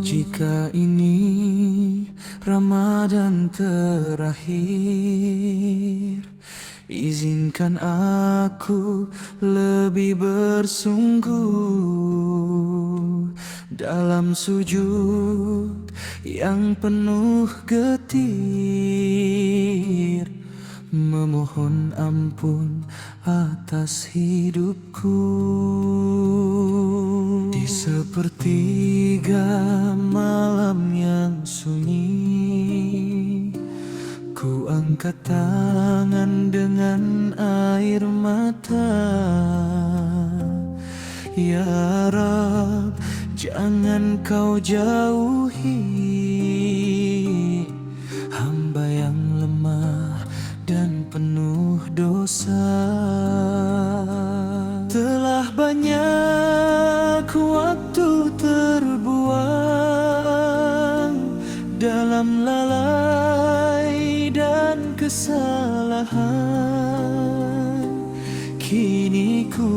Jika ini Ramadan terakhir, izinkan aku lebih bersungguh dalam sujud yang penuh getir, memohon ampun atas hidupku. Di sepertiga malam yang sunyi, ku angkat tangan dengan air mata. Ya Rab, jangan kau jauhi hamba yang lemah dan penuh dosa. Telah banyak waktu terbuang dalam lalai dan kesalahan. Kini ku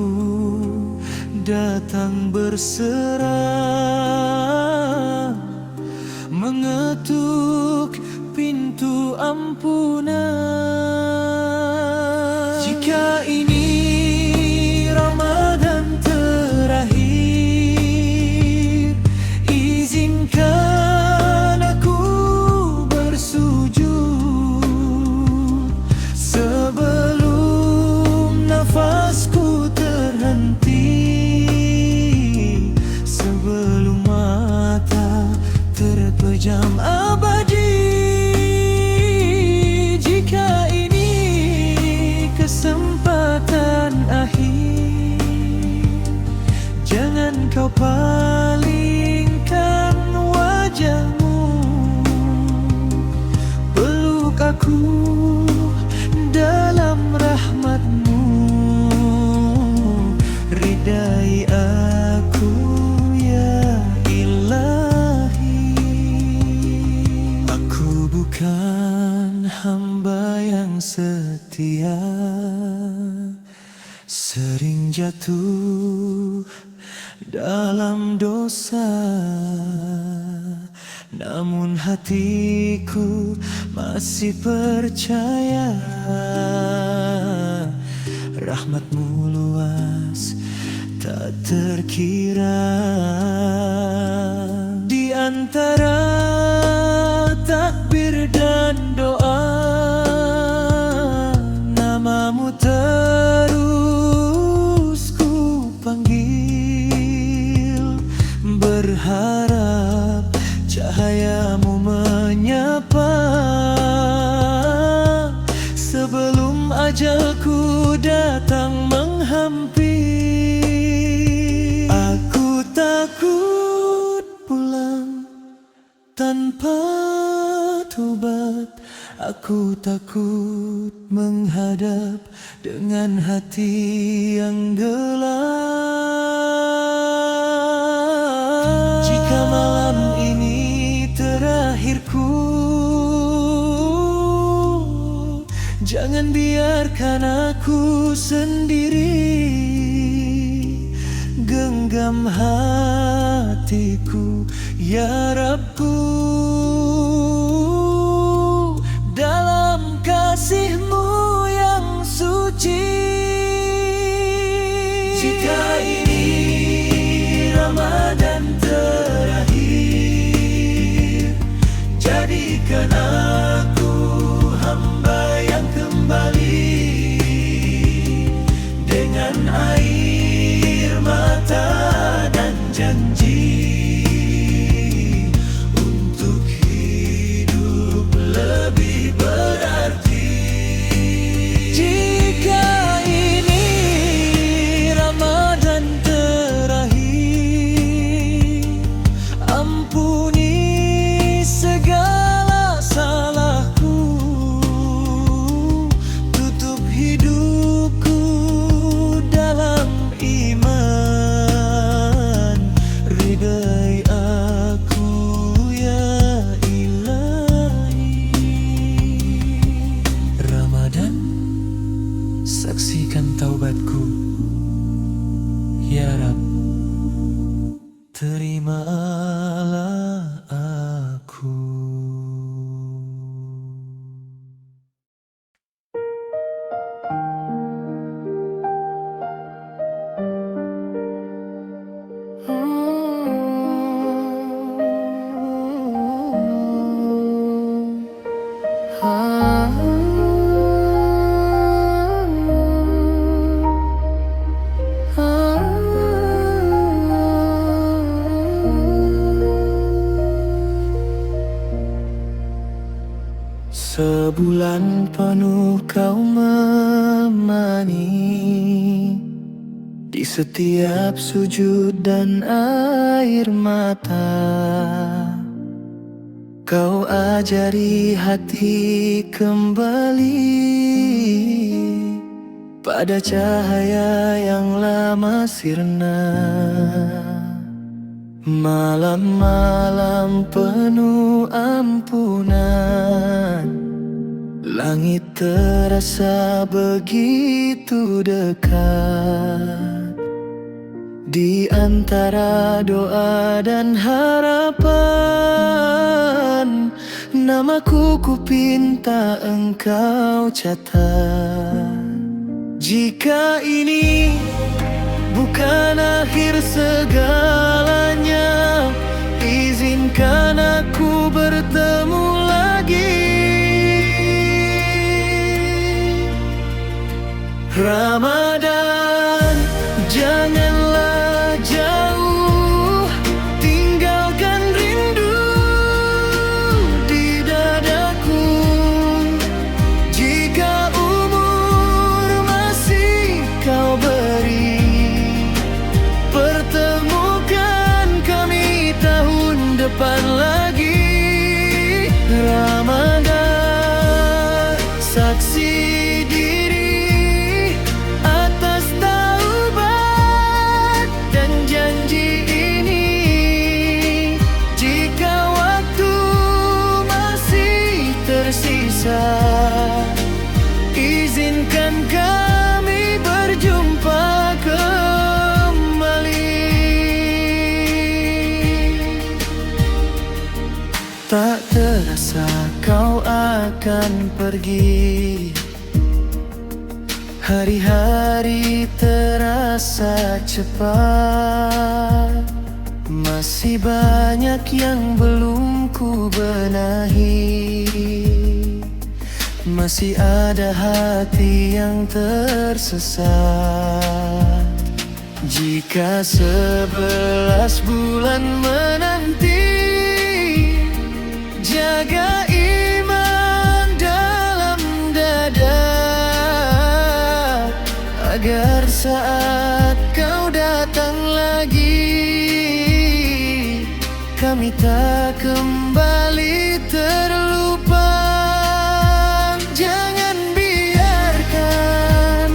datang berserah, mengetuk pintu ampunan. Jika ini Ramadan terakhir, izinkan aku bersujud sebelum nafasku terhenti, sebelum mata terpejam abadi. Jika ini kesempatan akhir, jangan kau palingkan wajahmu, peluk aku dalam rahmatmu, ridai aku ya Ilahi. Aku bukan hamba yang setia, sering jatuh dalam dosa, namun hatiku masih percaya rahmatmu luas tak terkira. Di antara takbir dan doa, namamu terus ku panggil, berharap cahayamu menyapa sebelum ajalku datang menghampiri. Aku takut pulang tanpa tobat, aku takut menghadap dengan hati yang gelap. Jika malam ini terakhirku, jangan biarkan aku sendiri. Genggam hatiku, ya Rabbku, dalam kasih-Mu yang suci. Jika ini Ramadan terakhir, jadikan aku hamba yang kembali dengan air mata dan janji untuk hidup lebih berarti. Jika ini Ramadan terakhir, ampuni segala salahku, tutup hidupku dalam iman, ridai aku ya Ilahi. Ramadan, saksikan taubatku, ya Rab, terimalah aku. Sebulan penuh kau menemani di setiap sujud dan air mata. Kau ajari hati kembali pada cahaya yang lama sirna. Malam-malam penuh ampunan, langit terasa begitu dekat. Di antara doa dan harapan, namaku kupinta Engkau catat. Jika ini bukan akhir segalanya, izinkan aku bertemu lagi. Ramadan, janganlah jauh, tinggalkan rindu di dadaku. Jika umur masih kau beri, pertemukan kami tahun depan lagi. Ramadan, saksi izinkan kami berjumpa kembali. Tak terasa kau akan pergi, hari-hari terasa cepat. Masih banyak yang belum ku benahi, masih ada hati yang tersesat. Jika 11 bulan menanti, jaga iman dalam dada, agar saat kau datang lagi, kami tak kembali terlupa. Jangan biarkan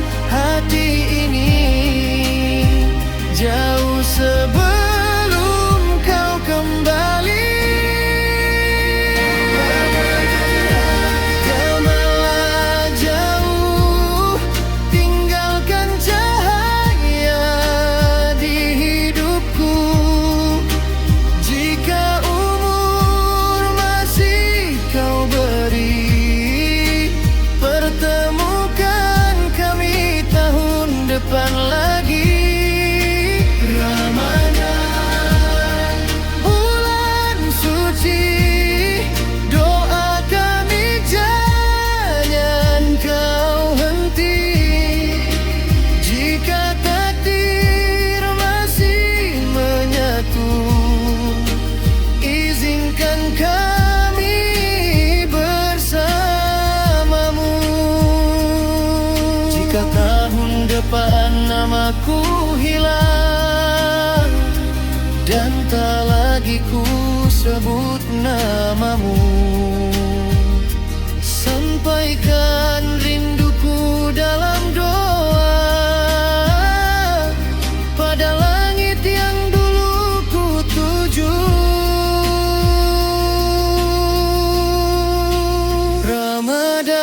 namaku hilang dan tak lagi ku sebut namamu. Sampaikan rinduku dalam doa pada langit yang dulu ku tuju. Ramadan,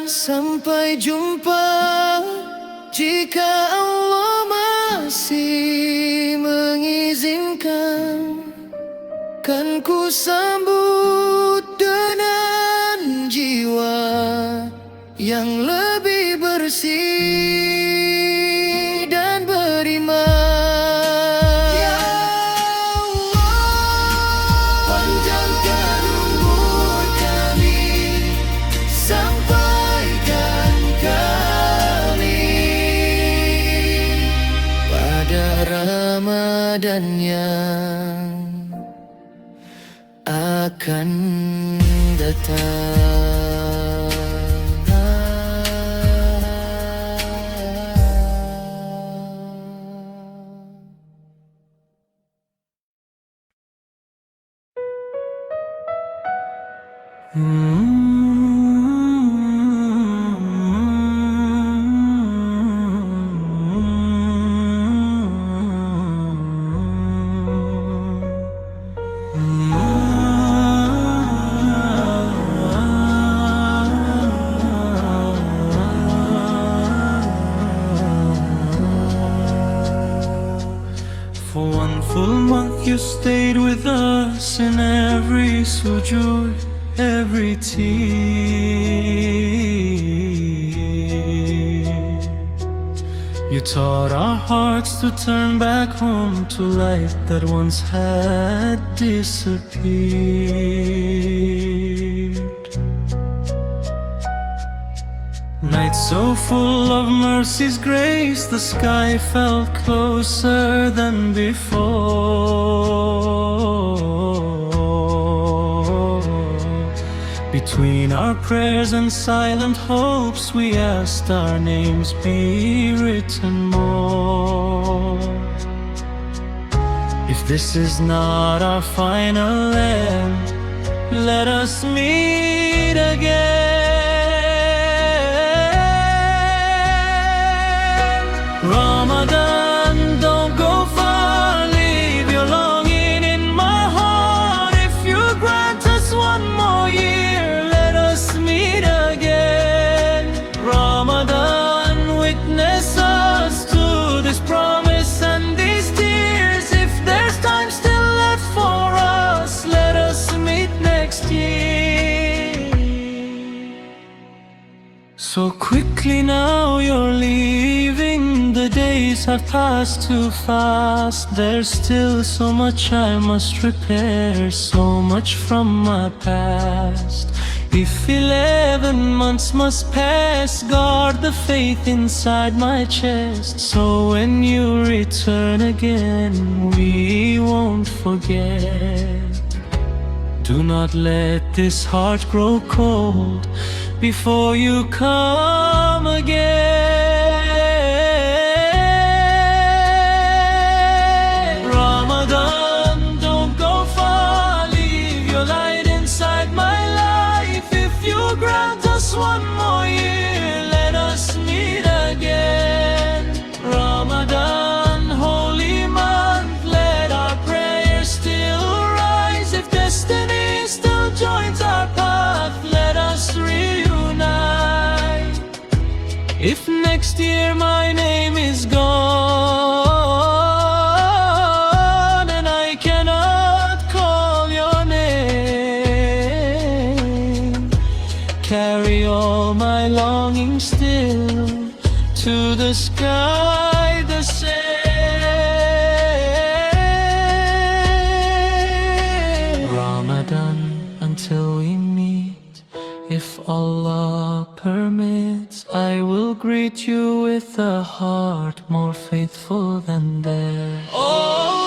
sampai jumpa. Jika Allah masih mengizinkan, kan ku sambut dengan jiwa yang lebih bersih dan beriman. Ya Allah, panjangkan umur kami, sampaikan kami pada Ramadan yang akan datang. For one full month you stayed with us in every sujood, every tear. You taught our hearts to turn back home to light that once had disappeared. Nights so full of mercy's grace, the sky felt closer than before. Between our prayers and silent hopes, we asked our names be written more. If this is not our final end, let us meet again. Ramadan, don't go far, leave your longing in my heart. If you grant us one more year, let us meet again. Ramadan, witness us to this promise and these tears. If there's time still left for us, let us meet next year. So quickly now you're leaving, the days have passed too fast. There's still so much I must repair, so much from my past. If 11 months must pass, guard the faith inside my chest, so when you return again, we won't forget. Do not let this heart grow cold before you come again. Ramadan, don't go far, leave your light inside my life. If you grant us one more year, let us meet again. Ramadan, holy month, let our prayers still rise. If destiny still joins our path, let us reunite. If next year my name is gone and I cannot call your name, carry all my longing still to the sky the same. Ramadan, until we meet, if Allah permits, I will greet you with a heart more faithful than theirs. Oh,